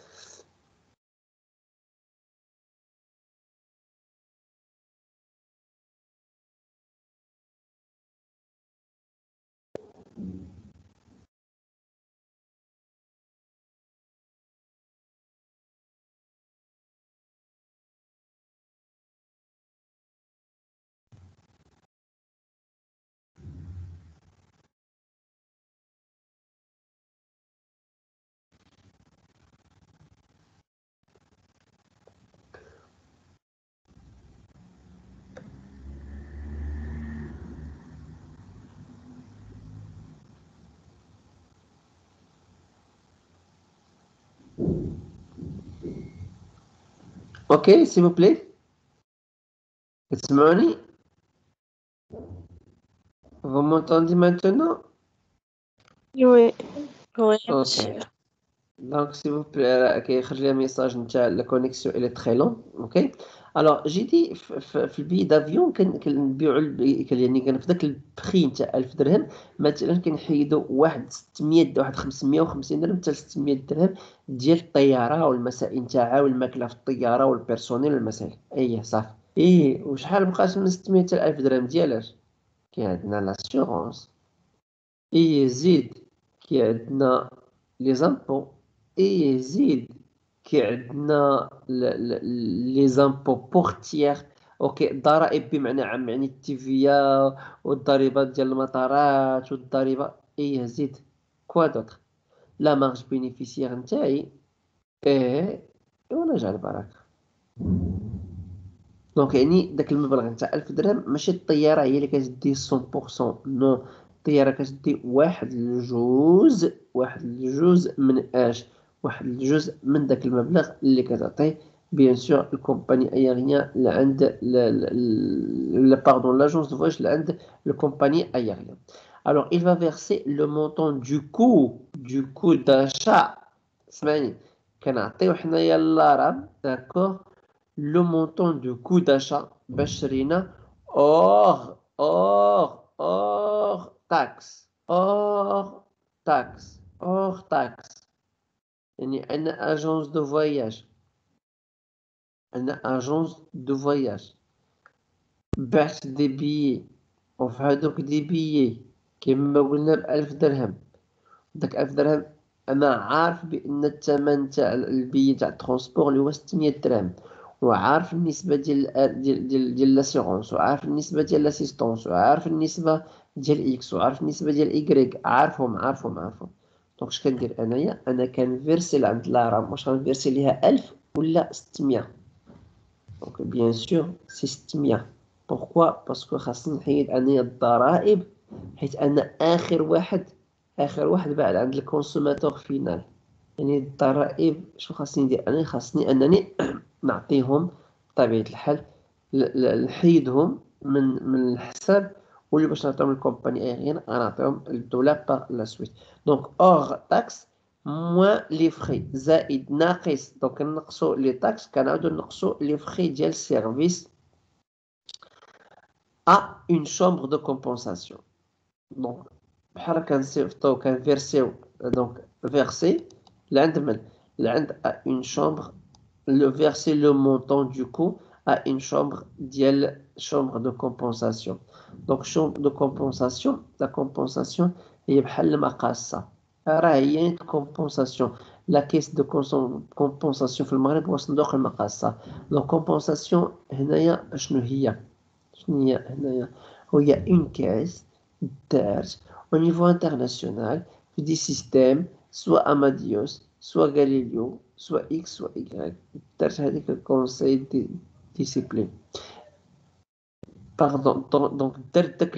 Ok, s'il vous plaît. تسمعوني؟ Vous m'entendez maintenant? Oui. Oui, Ok. monsieur. Donc, s'il vous plaît, كيخرج لي ميساج نتاع la connexion elle est très longue. Ok. Alors, j'ai dit في البي دافيون كنبيعوا يعني كان في ذاك البخي نتاع 1000 درهم مثلا كنحيدوا واحد 600 واحد 550 درهم حتى 600 درهم ديال الطياره والمسائل نتاعها والماكله في الطياره والبيرسونيل والمسائل. اي صافي. ايه وشحال بقات من 600 حتى 1000 درهم ديالاش؟ كاين عندنا لاسيغونس. ايه زيد كاين عندنا لي زامبو. ايه زيد كي عندنا لي زامبو بورتيير. اوكي الضرائب بمعنى عام يعني التيفيا والضريبه ديال المطارات والضريبه. ايه زيد كوا دوطخ لا مارج بينيفيسيير نتاعي. ايه ونرجع البركه. دونك يعني داك المبلغ نتاع 1000 درهم ماشي الطياره هي اللي كتدي 100%. نو الطياره كتدي واحد الجزء من اش واحد الجزء من داك المبلغ اللي كتعطيه بيان سور الكومباني ايغيان لعند باردون لاجونس دو فواياج لعند الكومباني ايغيان. Alors, il va verser le montant du coût d'achat. اسمعني كنعطيو حنايا اللارام داكور le montant du coût d'achat بشرينا hors taxe. يعني عندنا agence de voyage. بعت دي بيي وفي هادوك دي بيي كما قلنا ب1000 درهم. داك 1000 درهم انا عارف بان الثمن تاع البي تاع الترونسبور اللي هو 600 درهم وعارف النسبه ديال لاسيغونس وعارف النسبه ديال لاسيستونس وعارف النسبه ديال اكس وعارف النسبه ديال ايكغيك عارفهم. دونك اش كندير انايا انا كنفيرسي لعند لارام واش غنفيرسي ليها 1000 ولا 600. دونك بيان سور سي 600. بوركوا باسكو خاصني نحيد انايا الضرائب حيت انا اخر واحد بعد عند الكونسوماتور فينال. يعني الضرائب شنو خاصني ندير انا؟ خاصني انني نعطيهم بطبيعه الحال نحيدهم من الحساب واللي باش نعطيهم الكومباني ايغيان غنعطيهم الدولار باغ لا سويت. دونك اور تاكس موان لي فري زائد ناقص. دونك كنقصوا لي تاكس كنعاودوا نقصوا لي فري ديال السيرفيس ا اون شومبر دو كومبونساسيون. دونك بحال كنصيفطو كنفيرسيو. دونك فيرسي لعند من؟ لعند ا اون شومبر le verser le montant du coût à une chambre ديال chambre de compensation. donc chambre de compensation la compensation هي بحال المقاصة راه هي compensation. la caisse de compensation في المغرب هو صندوق المقاصة. donc compensation هنايا شنو هي هنايا؟ هي une caisse دارت au niveau international في des systèmes soit Amadeus soit Galileo soit X soit Y. دارت هذيك الكونساي دي ديسيبلين. باردون دونك دارت داك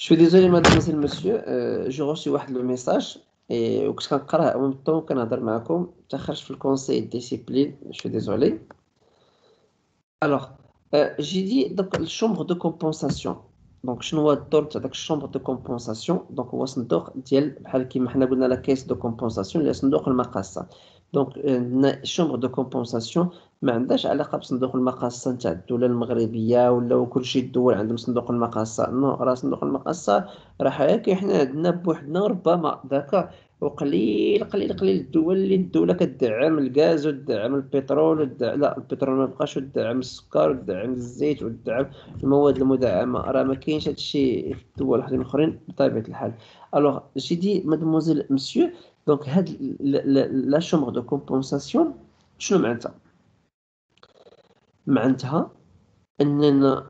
Je suis désolé mademoiselle monsieur j'ai reçu واحد لو ميساج وكنت كنقراه en même temps كنهضر معكم تاخرت في الكونساي ديسيبلين. je suis désolé. Alors, j'ai dit donc la chambre de compensation. Donc, شنو هو الدور تاع داك الشومبر دو كومبونساسيون؟ دونك هو صندوق ديال بحال كيما حنا قلنا لا كيس دو كومبونساسيون اللي صندوق المقاصة. دونك الشومبر دو كومبونساسيون ما عندهاش علاقة بصندوق المقاصة نتاع الدولة المغربية ولا كلشي الدول عندهم صندوق المقاصة. نو، راه صندوق المقاصة راه هكا حنا عندنا بوحدنا ربما داكا. وقليل قليل قليل الدول اللي الدولة كتدعم الغاز وتدعم البترول لا البترول ما بقاش، وتدعم السكر وتدعم الزيت وتدعم المواد المدعمة. راه ما كاينش هادشي في الدول واحدين اخرين بطبيعة الحال. الوغ جي دي مادموزيل مسيو، دونك هاد لا شومبر دو كومبونساسيون شنو معناتها؟ معناتها اننا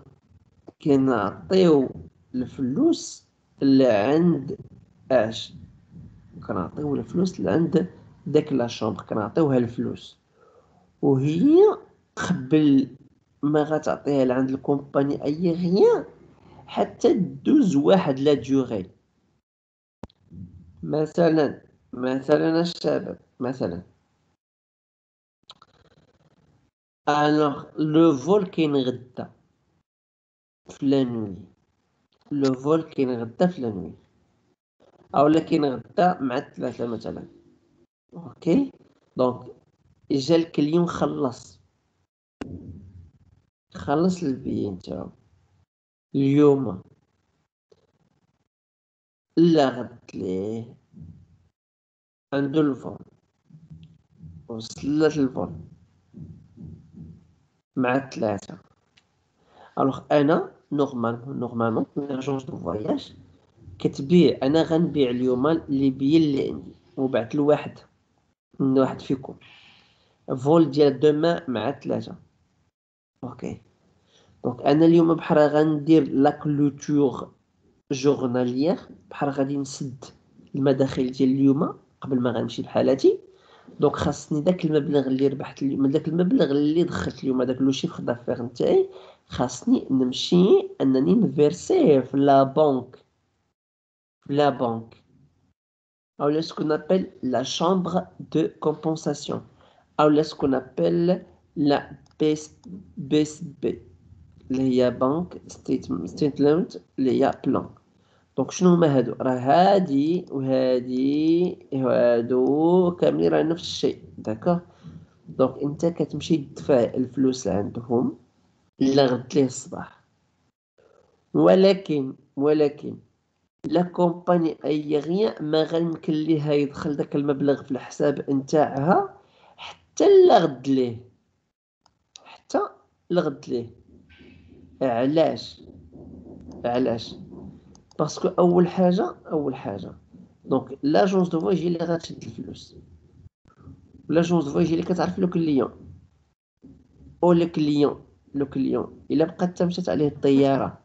كنعطيو الفلوس اللي عند اش كنعطيو الفلوس اللي عند داك لا شومبر، كنعطيوها الفلوس، وهي قبل ما غتعطيها لعند الكومباني ايغيان حتى دوز واحد لا ديوغي. مثلا الشباب مثلا الوغ لو فول كاين غدا في لانوي، لو فول كاين غدا في لانوي، اولا كاين غدا مع الثلاثة مثلا. اوكي، دونك جا الكليون خلص البيي نتاعو اليوم، لا غد ليه عندو الفول، وصلت الفول مع الثلاثة. الوغ انا نورمالمون لاجونس دو فواياج كتبيع، انا غنبيع اليوم لي بيي اللي عندي وبعت لواحد من واحد فيكم فول ديال دوما مع ثلاثة. اوكي، دونك انا اليوم بحال غندير لا كلوتور جورناليير، بحال غادي نسد المداخل ديال اليوم قبل ما غنمشي بحالاتي. دونك خاصني داك المبلغ اللي ربحت اليوم، داك المبلغ اللي دخلت اليوم، داك لو شيفر دافير نتاعي، خاصني نمشي انني نفيرسيه في لا بنك، ou ce qu'on appelle la chambre de compensation, ou ce qu'on appelle la BSB, اللي هي بنك ستيتمنت اللي هي بلان. دونك شنو هما هادو؟ راه هادي وهادو كاملين راه نفس الشيء، داكوغ. دونك انت كتمشي تدفع الفلوس عندهم لا غد ليه الصباح، ولكن لا كومباني ايغيان ما غيمكن ليها يدخل داك المبلغ في الحساب نتاعها حتى لغد ليه. علاش باسكو اول حاجه دونك لاجونس دو فواياج اللي غتشد الفلوس، لاجونس دو فواياج اللي كتعرف لو كليون، او لو كليون الا بقات مشات عليه الطياره،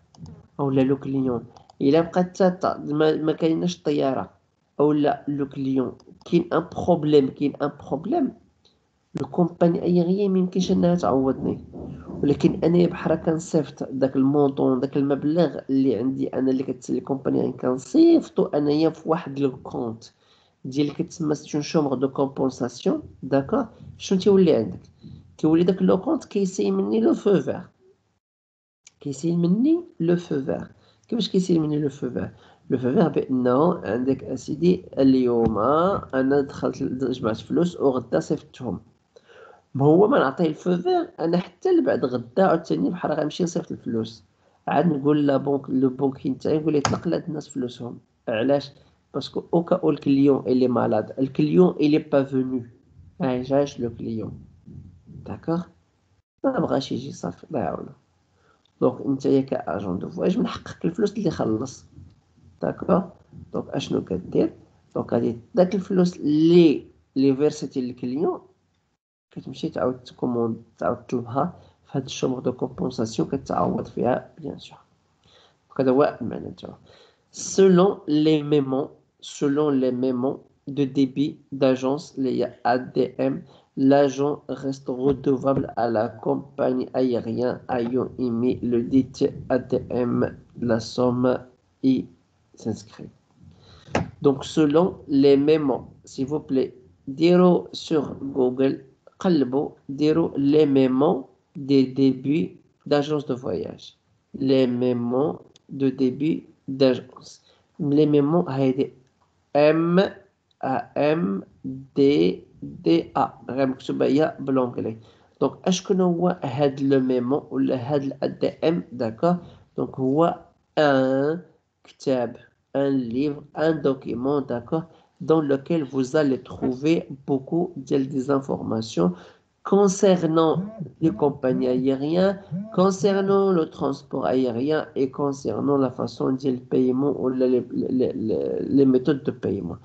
اولا لو كليون الا بقات ما كايناش الطياره، اولا لو كليون كاين ان بروبليم لو كومباني ايغيان ميمكنش انها تعوضني. ولكن انا بحال كنصيفط داك المونطون، داك المبلغ اللي عندي انا اللي كتسالي الكومباني، كنصيفطو انايا في واحد لو كونت ديال كتسمى سون شومبر دو كومبونساسيون، داكوغ. شنو تيولي عندك؟ كيولي داك لو كونت كيسيي مني لو فو فير، كيفاش كيسير مني لو فو فير؟ لو فو فير بانه عندك اسيدي اليوم انا دخلت جمعت فلوس وغدا صيفطتهم، ما هو ما نعطيه الفو فير انا حتى لبعد غدا عاوتاني بحال غنمشي نصيفط الفلوس، عاد نقول لا بنك لو بنكي نتاعي نقول ليه طلق لهاد الناس فلوسهم. علاش؟ باسكو اوكا الكليون الي مالاد، الكليون الي با فونو، ما جاش لو كليون، داكوغ، ما بغاش يجي صافي الله يعاونو. دونك نتايا كاجون دو فواياج من حقك الفلوس اللي خلص، داكوغ. دونك اشنو كدير؟ دونك غادي داك الفلوس اللي فيرسيتي للكليون كتمشي تعاود تكوموند، تعاود تطلبها في هاد الشومبر دو كومبونساسيون كتعوض فيها بيان سور. هذا هو المعنى تاعو. selon les mémos de débit d'agence les ADM, l'agent reste redevable à la compagnie aérienne ayant émis le dit ADM. La somme y s'inscrit. Donc selon les mémos, s'il vous plaît, direz sur Google, قلبوا ديروا les mémos des débuts d'agence de voyage. Les mémos de début d'agence. Les mémos هيدي M A M D D A غير مكتوبة هي بالانجلي. دونك اشكون هو هاد لو ميمو ولا هاد ال ام داكور. دونك هو un كتاب, un livre, un document, d'accord, dans lequel vous allez trouver beaucoup des informations concernant les compagnies aériennes, concernant le transport aérien et concernant la façon de paiement ou les méthodes de paiement.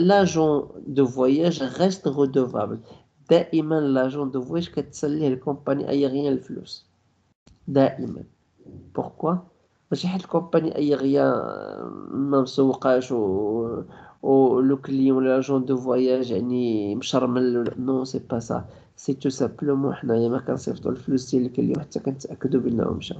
L'agent de voyage reste redevable. دائما l'agent de voyage كتسليه الكومباني aérienne الفلوس دائما. Pourquoi? ماشي حيت الكومباني aérienne ما مسوقاش و لو كليون ولا لاجون دو فواياج يعني مشرمل. نو سي با سا, سي تو سامبلومون حنايا ما كنصيفطو الفلوس ديال الكليون حتى كنتاكدوا بانهم مشاو.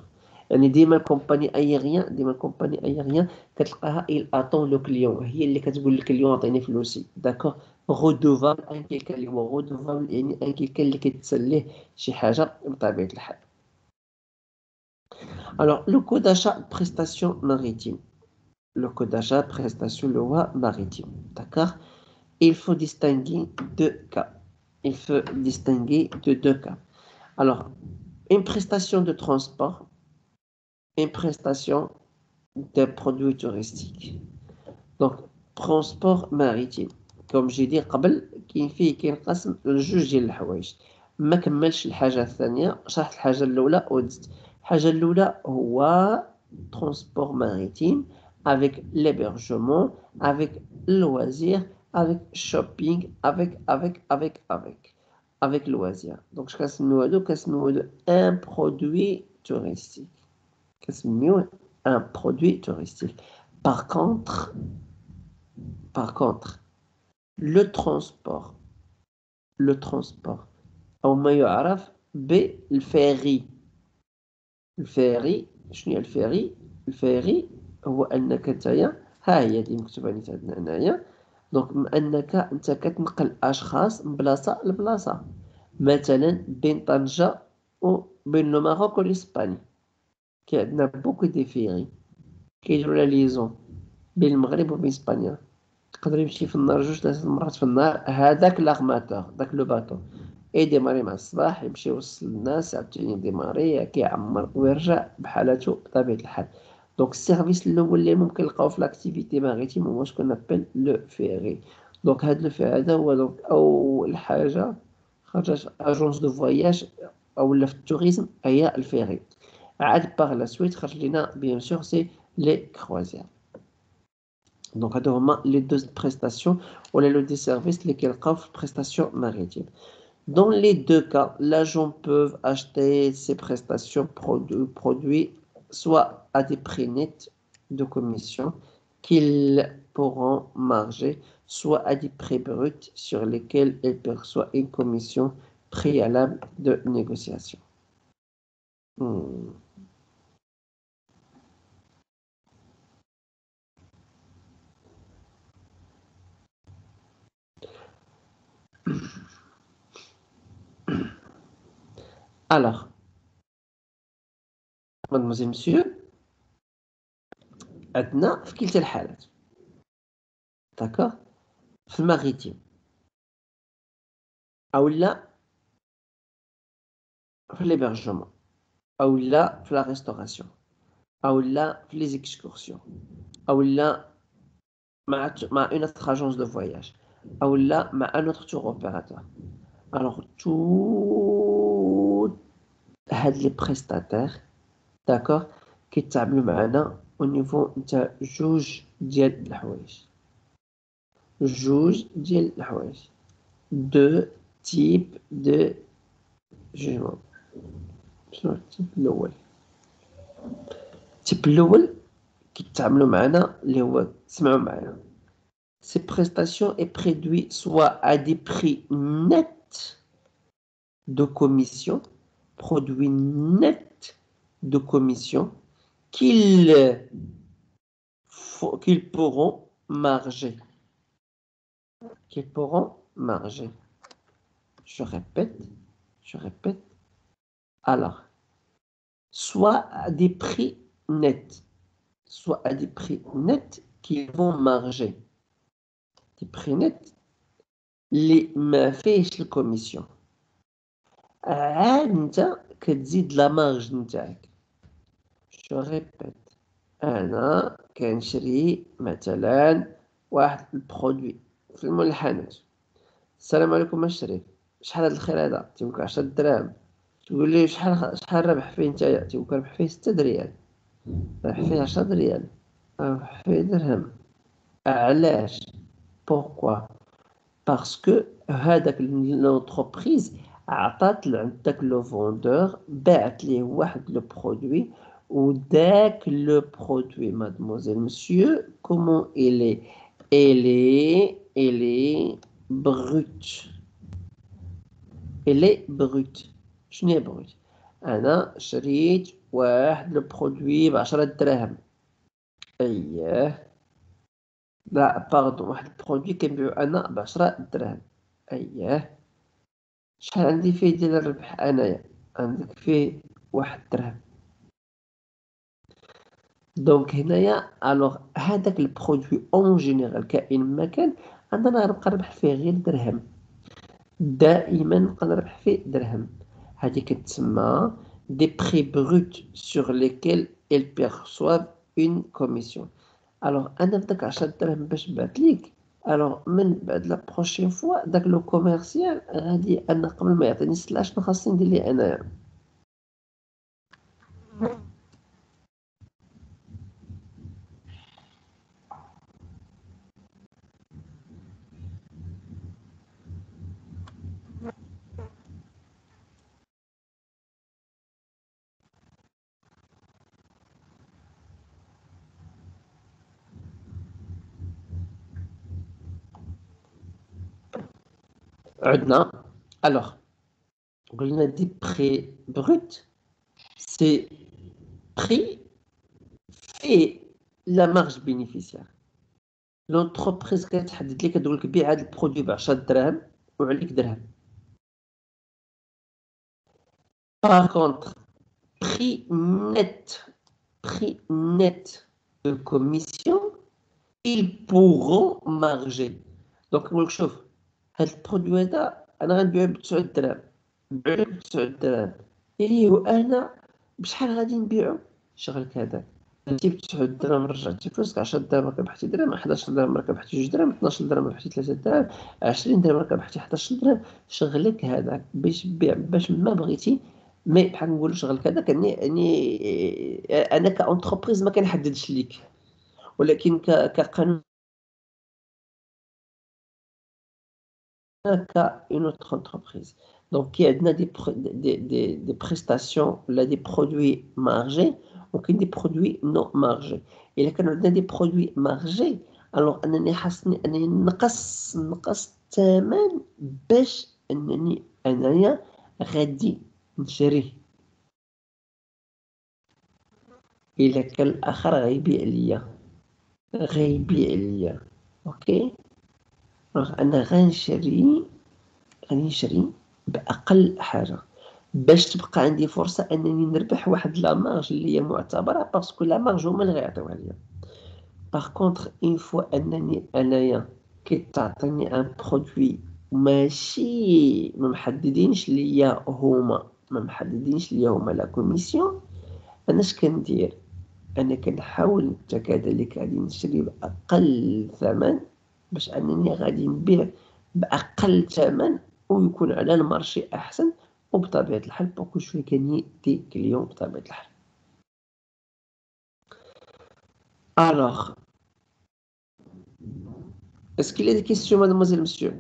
يعني ديما الكومباني ايريان كتلقاها il attend لو كليون, هي اللي كتقول للكليون عطيني فلوسي داكور. رودوفابل ان كيلكان اللي هو رودوفابل يعني ان كيلكان اللي كتسليه شي حاجه بطبيعه الحال. Alors, le code d'achat prestation maritime. Le code d'achat prestation loi maritime. D'accord? Il faut distinguer deux cas. Il faut distinguer de deux cas. Alors, une prestation de transport, une prestation de produits touristiques. Donc, transport maritime. Comme j'ai dit قبل كاين فيه كينقسم لجوج ديال الحوايج. ما كملش الحاجه الثانيه, شرحت الحاجه الاولى ودزت. الحاجه الاولى هو transport maritime avec l'hébergement, avec le loisir, avec shopping, avec loisir. Donc كنسميو هادو un produit touristique. كنسميو un produit touristique. Par contre, le transport أو ما يعرف بالفيري. الفيري شنو هي الفيري؟ الفيري هو أنك نتايا ها هي اللي مكتوبة عندنا هنايا. دونك أنك أنت كتنقل أشخاص من بلاصة لبلاصة, مثلا بين طنجة وبين لو ماروك والإسباني. كاين عندنا بوكو دي فيري كيديرو لا ليزون بين المغرب وبين إسبانيا. يقدر يمشي في النهار 2-3 مرات في النهار هذاك لاغماتور داك لو باتو يديماري مع الصباح يمشي يوصل الناس عاوتاني يديماري كيعمر ويرجع بحالته بطبيعة الحال. دونك السيرفيس الاول اللي ممكن نلقاو في لاكتيفيتي ماريتيم هو شكون نابيل لو فيري. دونك هاد لو فيري هذا هو دونك اول حاجه خرجت اجونس دو فواياج او ولا في التوريزم هي الفيري. عاد باغ لا سويت خرج لينا بيان سور سي لي كروازير. Donc, les deux prestations ou les deux services, lesquels offrent prestations maritimes. Dans les deux cas, l'agent peut acheter ces prestations produits soit à des prix nets de commission qu'ils pourront marger, soit à des prix bruts sur lesquels il perçoit une commission préalable de négociation. Alors, mademoiselle, monsieur, عندنا في كلتا الحالات d'accord في الماريتيم او لا في l'hébergement او لا في la restauration او لا في les excursions او لا مع une autre agence de voyage او لا مع un autre tour opérateur. Alors tout هاد les prestataires d'accord كيتعاملوا معنا au niveau نتاع جوج ديال الحوايج deux types de jugement. شنو التيب الاول؟ التيب الاول كيتعاملوا معنا اللي هو تسمعوا معايا. Ces prestations et produits soit à des prix nets de commission, produits nets de commission qu'ils pourront marger. Je répète, Je répète. Alors, soit à des prix nets, soit à des prix nets qui vont marger. Des prix nets اللي ما فيهش الكوميسيون. عاد انت كتزيد لا مارج نتاعك. جو ريبيت، انا كنشري مثلا واحد البرودوي في المول الحانوت. السلام عليكم الشريف، شحال هاد الخير هذا؟ تيقول لك 10 دراهم. تقول لي شحال رابح فيه نتايا؟ تيقول لك رابح فيه 6 دريال. رابح فيه 10 دريال، رابح فيه درهم. علاش؟ بوركوا؟ باسكو هذاك لونتربريز عطات لعندك لو فوندور، باعت ليه واحد لو برودوي، وداك لو برودوي مادموزيل مسيو كومون إلي إلي بروت. إلي بروت. شنو هي بروت؟ أنا شريت واحد لو برودوي ب10 دراهم. أييه، لا باردون، واحد البرودوي كنبيعو أنا ب10 دراهم. أييه، شحال عندي فيه ديال الربح انايا؟ عندك فيه 1 درهم. دونك هنايا الوغ هذاك البرودوي اون جينيرال كائن ما كان، انا نبقى نربح فيه غير درهم، دائما نبقى نربح فيه درهم. هذه كتسمى دي بري بروت سور ليكيل ils perçoivent une commission. الوغ انا بداك 10 درهم باش بعت ليك، الوغ من بعد لا بروشين فوا داك لو كوميرسيال غادي انا قبل ما يعطيني السلعه شنو خاصني ندير ليه انايا؟ عندنا الوغ قلنا دي بري بروت سي بري في لا مارج بينيفيسيار. لونتربريز كتحدد لك، كتقول لك بيع هذا البرودوي ب 10 دراهم وعليك درهم. باغ كونطخ بري نت، بري نت دو كوميسيون ils pourront marger. دونك نقول لك شوف، هاد البرودوي هذا انا غنبيعو ب 9 دراهم، نبيعو ب 9 دراهم، يعني وانا بشحال غادي نبيعو؟ شغلك هذاك جبت 9 دراهم رجعتي فلوسك، 10 دراهم ربحتي درهم، 11 درهم ربحتي 2 درهم، 12 درهم ربحتي 3 دراهم، 20 درهم ربحتي 11 درهم. شغلك هذاك باش تبيع باش ما بغيتي. مي بحال نقولوا شغلك هذاك يعني انا كاونتربريز ما كنحددش ليك، ولكن كقانون كاون اوتر انتربريز. دونك كي عندنا دي بريستاسيون ولا دي برودوي مارجي، وكاين دي برودوي نو مارجي. الا كانوا عندنا دي برودوي مارجي، الوغ انني خاصني انني نقص الثمن باش انني انايا غادي نشريه. الا كان الاخر غيبيع ليا اوكي، انا غنشري باقل حاجه باش تبقى عندي فرصه انني نربح واحد لا مارج اللي هي معتبره، باسكو لا مارج هما اللي غيعطيوها ليا. باغ كونطخ اون فوا انني انايا كيتعطيني ان برودوي ماشي ما محددينش ليا هما لا كوميسيون، انا اش كندير؟ انا كنحاول حتى كذلك غادي نشري باقل ثمن باش انني غادي نبيع باقل ثمن ويكون على المارشي احسن، وبطبيعه الحال بوكو جو غاني دي كليون بطبيعه الحال. الوغ est-ce qu'il y a des questions mademoiselle monsieur?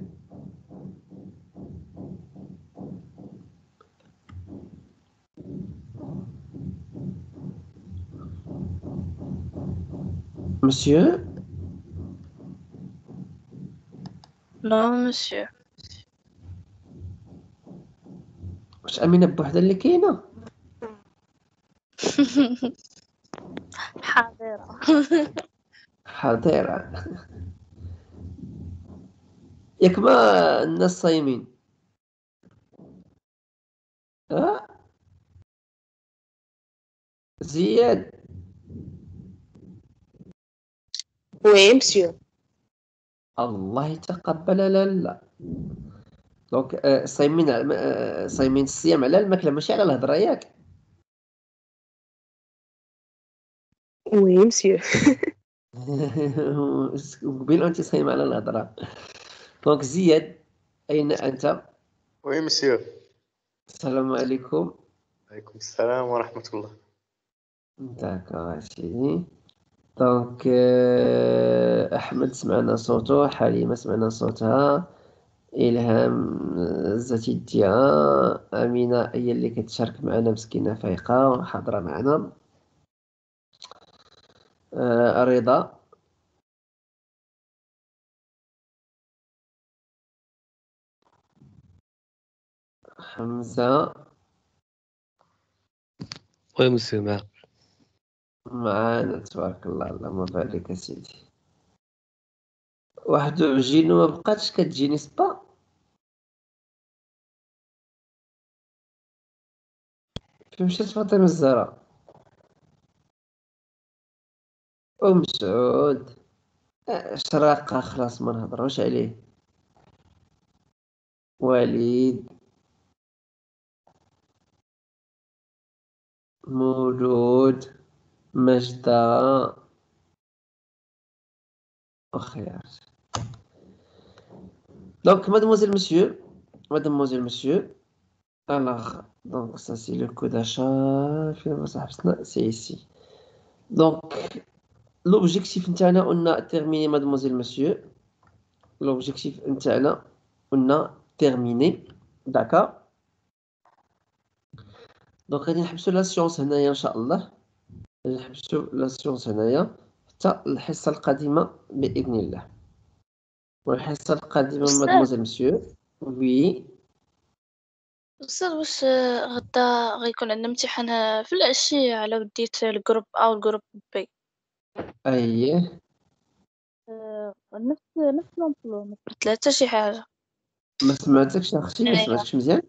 Monsieur Non, monsieur. واش امينه بوحدها اللي كاينه؟ حاضرة. حاضره. ياك ما الناس صايمين. ها زياد. Oui, monsieur. الله يتقبل. لا لا. دونك صايمين الصيام على الماكله ماشي على الهضره ياك. Oui, monsieur. قبيل انت صايم على الهضره. دونك زياد، اين انت؟ Oui, monsieur. السلام عليكم. عليكم السلام ورحمة الله. داكوغ سيدي. دونك احمد سمعنا صوته، حليمه سمعنا صوتها، إلهام الزتيدية، أمينة هي اللي كتشارك معنا مسكينة فايقة وحاضرة معنا. رضا، حمزة وي مسيو معك. معانا تبارك الله، اللهم بارك سيدي. واحد عجينو ما بقاتش كتجيني سبا. فين مشات فاطمة الزهراء؟ مسعود شراقة، خلاص ما نهضروش عليه. وليد، مولود، مجدة، وخيار. Donc, mademoiselle, monsieur, alors, donc ça c'est le code d'achat, c'est ici. Donc, l'objectif نتاعنا on a terminé mademoiselle, monsieur. L'objectif نتاعنا on a terminé, d'accord. Donc غادي نحبسوا لا سيونس هنايا ان شاء الله، غادي نحبسوا لا سيونس هنايا حتى الحصة القادمة بإذن الله. والحصة القادمة أستاذ. mademoiselle, monsieur. Oui. أستاذ واش غدا غيكون عندنا امتحان في العشية على وديت الجروب أو الجروب بي؟ أيه. نفس لومبلو ما قلت حتى شي حاجة. ما سمعتكش أختي، ما سمعتكش مزيان.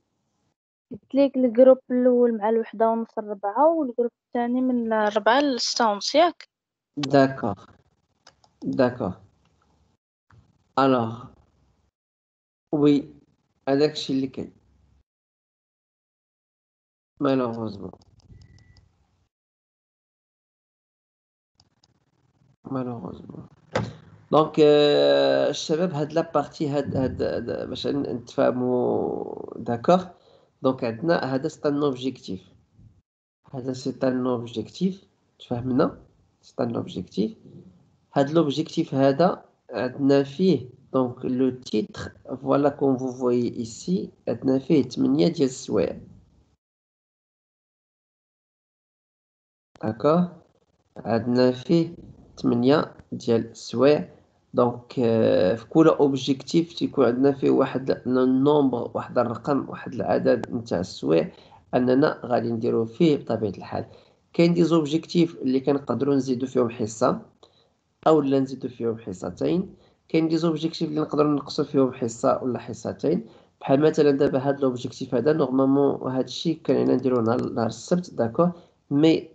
قلت لك الجروب الأول مع 1:30 4 والجروب الثاني من 4 ل6:30 ياك؟ D'accord, d'accord. Alors, oui, هذاك الشيء اللي كاين malheureusement. دونك الشباب، هاد لابارتي هاد باش نتفاهموا داكوغ. دونك عندنا هذا سي ان اوبجيكتيف، هذا سي ان اوبجيكتيف، تفهمنا سي ان اوبجيكتيف. هاد لوبجيكتيف هذا عندنا فيه دونك لو تيتر فوالا كوم فو فويي ايسي، عندنا فيه 8 ديال السوايع، داكوغ. عندنا فيه 8 ديال السوايع. دونك في كل اوبجيكتيف تيكون عندنا فيه واحد النومبر، واحد الرقم، واحد العدد نتاع السوايع اننا غادي نديرو فيه بطبيعة الحال. كاين دي زوبجيكتيف اللي كنقدروا نزيدو فيهم حصة او لا نزيدو فيهم حصتين. كاين دي زوبجيكتيف اللي نقدروا نقصوا فيهم حصة ولا حصتين. بحال مثلا دابا هاد لوبجيكتيف هذا نورمالمون هادشي كان نديرو نهار السبت، داكوغ. مي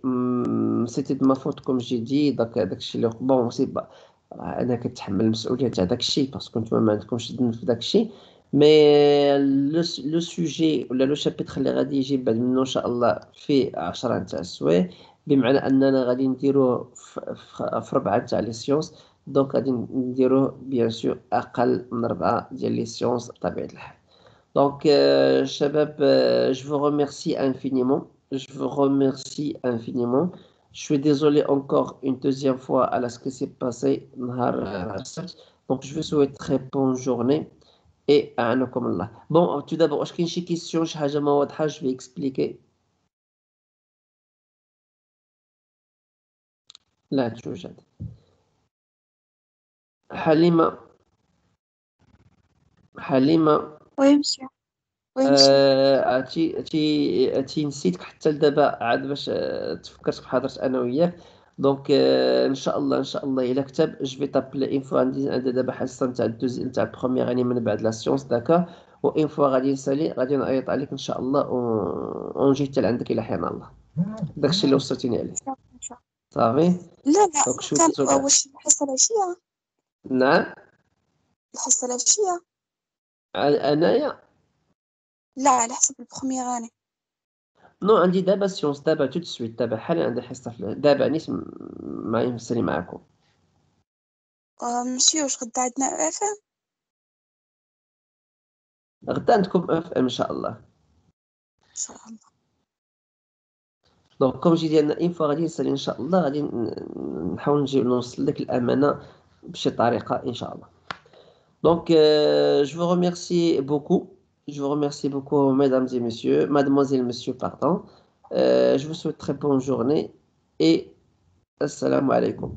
سيتي دو ما فوت كوم جي دي، داكشي اللي بون سي با انا كنتحمل المسؤوليه تاع داكشي باسكو نتوما ما عندكمش الذنب في داكشي. مي لو سوجي ولا لو شابيتر اللي غادي يجي بعد منه ان شاء الله فيه 10 تاع السوايع، بمعنى اننا غادي نديروه في 4 تاع لي سيونس. دونك غادي نديروه بيان سور اقل من 4 ديال لي سيونس بطبيعه الحال. Donc, Shabab, je vous remercie infiniment. Je vous remercie infiniment. Je suis désolé encore une deuxième fois à ce qui s'est passé. Donc, je vous souhaite très bonne journée et أعانكم الله. Bon, tout d'abord, est-ce qu'il y a une question, شي حاجة ما واضحة, je vais expliquer. لا توجد. حليمة. وي مسيو. وي مسيو. أتي نسيتك حتى لدابا عاد باش تفكرت بحضرت أنا وياك. دونك ان شاء الله الا كتب جو في تابلي ان فوا عندي دابا حصه نتاع نتاع البروميير اني من بعد لا سيونس داكا وان فوا غادي نسالي غادي نعيط عليك ان شاء الله ونجي حتى لعندك الى حين الله. داكشي اللي وصلتيني عليه إن شاء صافي. الله. دونك شو كان تزوج. واش الحصة العشية؟ نعم الحصة العشية؟ انايا لا على حسب البخوميغ أنا. نو عندي دابا سيونس دابا تو سويت دابا حاليا عندي حصه دابا نيت ما يمسني معاكم. ماشي واش غدا عندنا اف ام؟ غدا عندكم اف ام ان شاء الله. ان شاء الله. دونك كوم جي ديالنا ان فوا غادي نسالي ان شاء الله غادي نحاول نجي نوصل لك الامانه بشي طريقه ان شاء الله. دونك je vous remercie beaucoup. Je vous remercie beaucoup, mesdames et messieurs, mademoiselle, monsieur, pardon. Je vous souhaite très bonne journée et assalamu alaikum.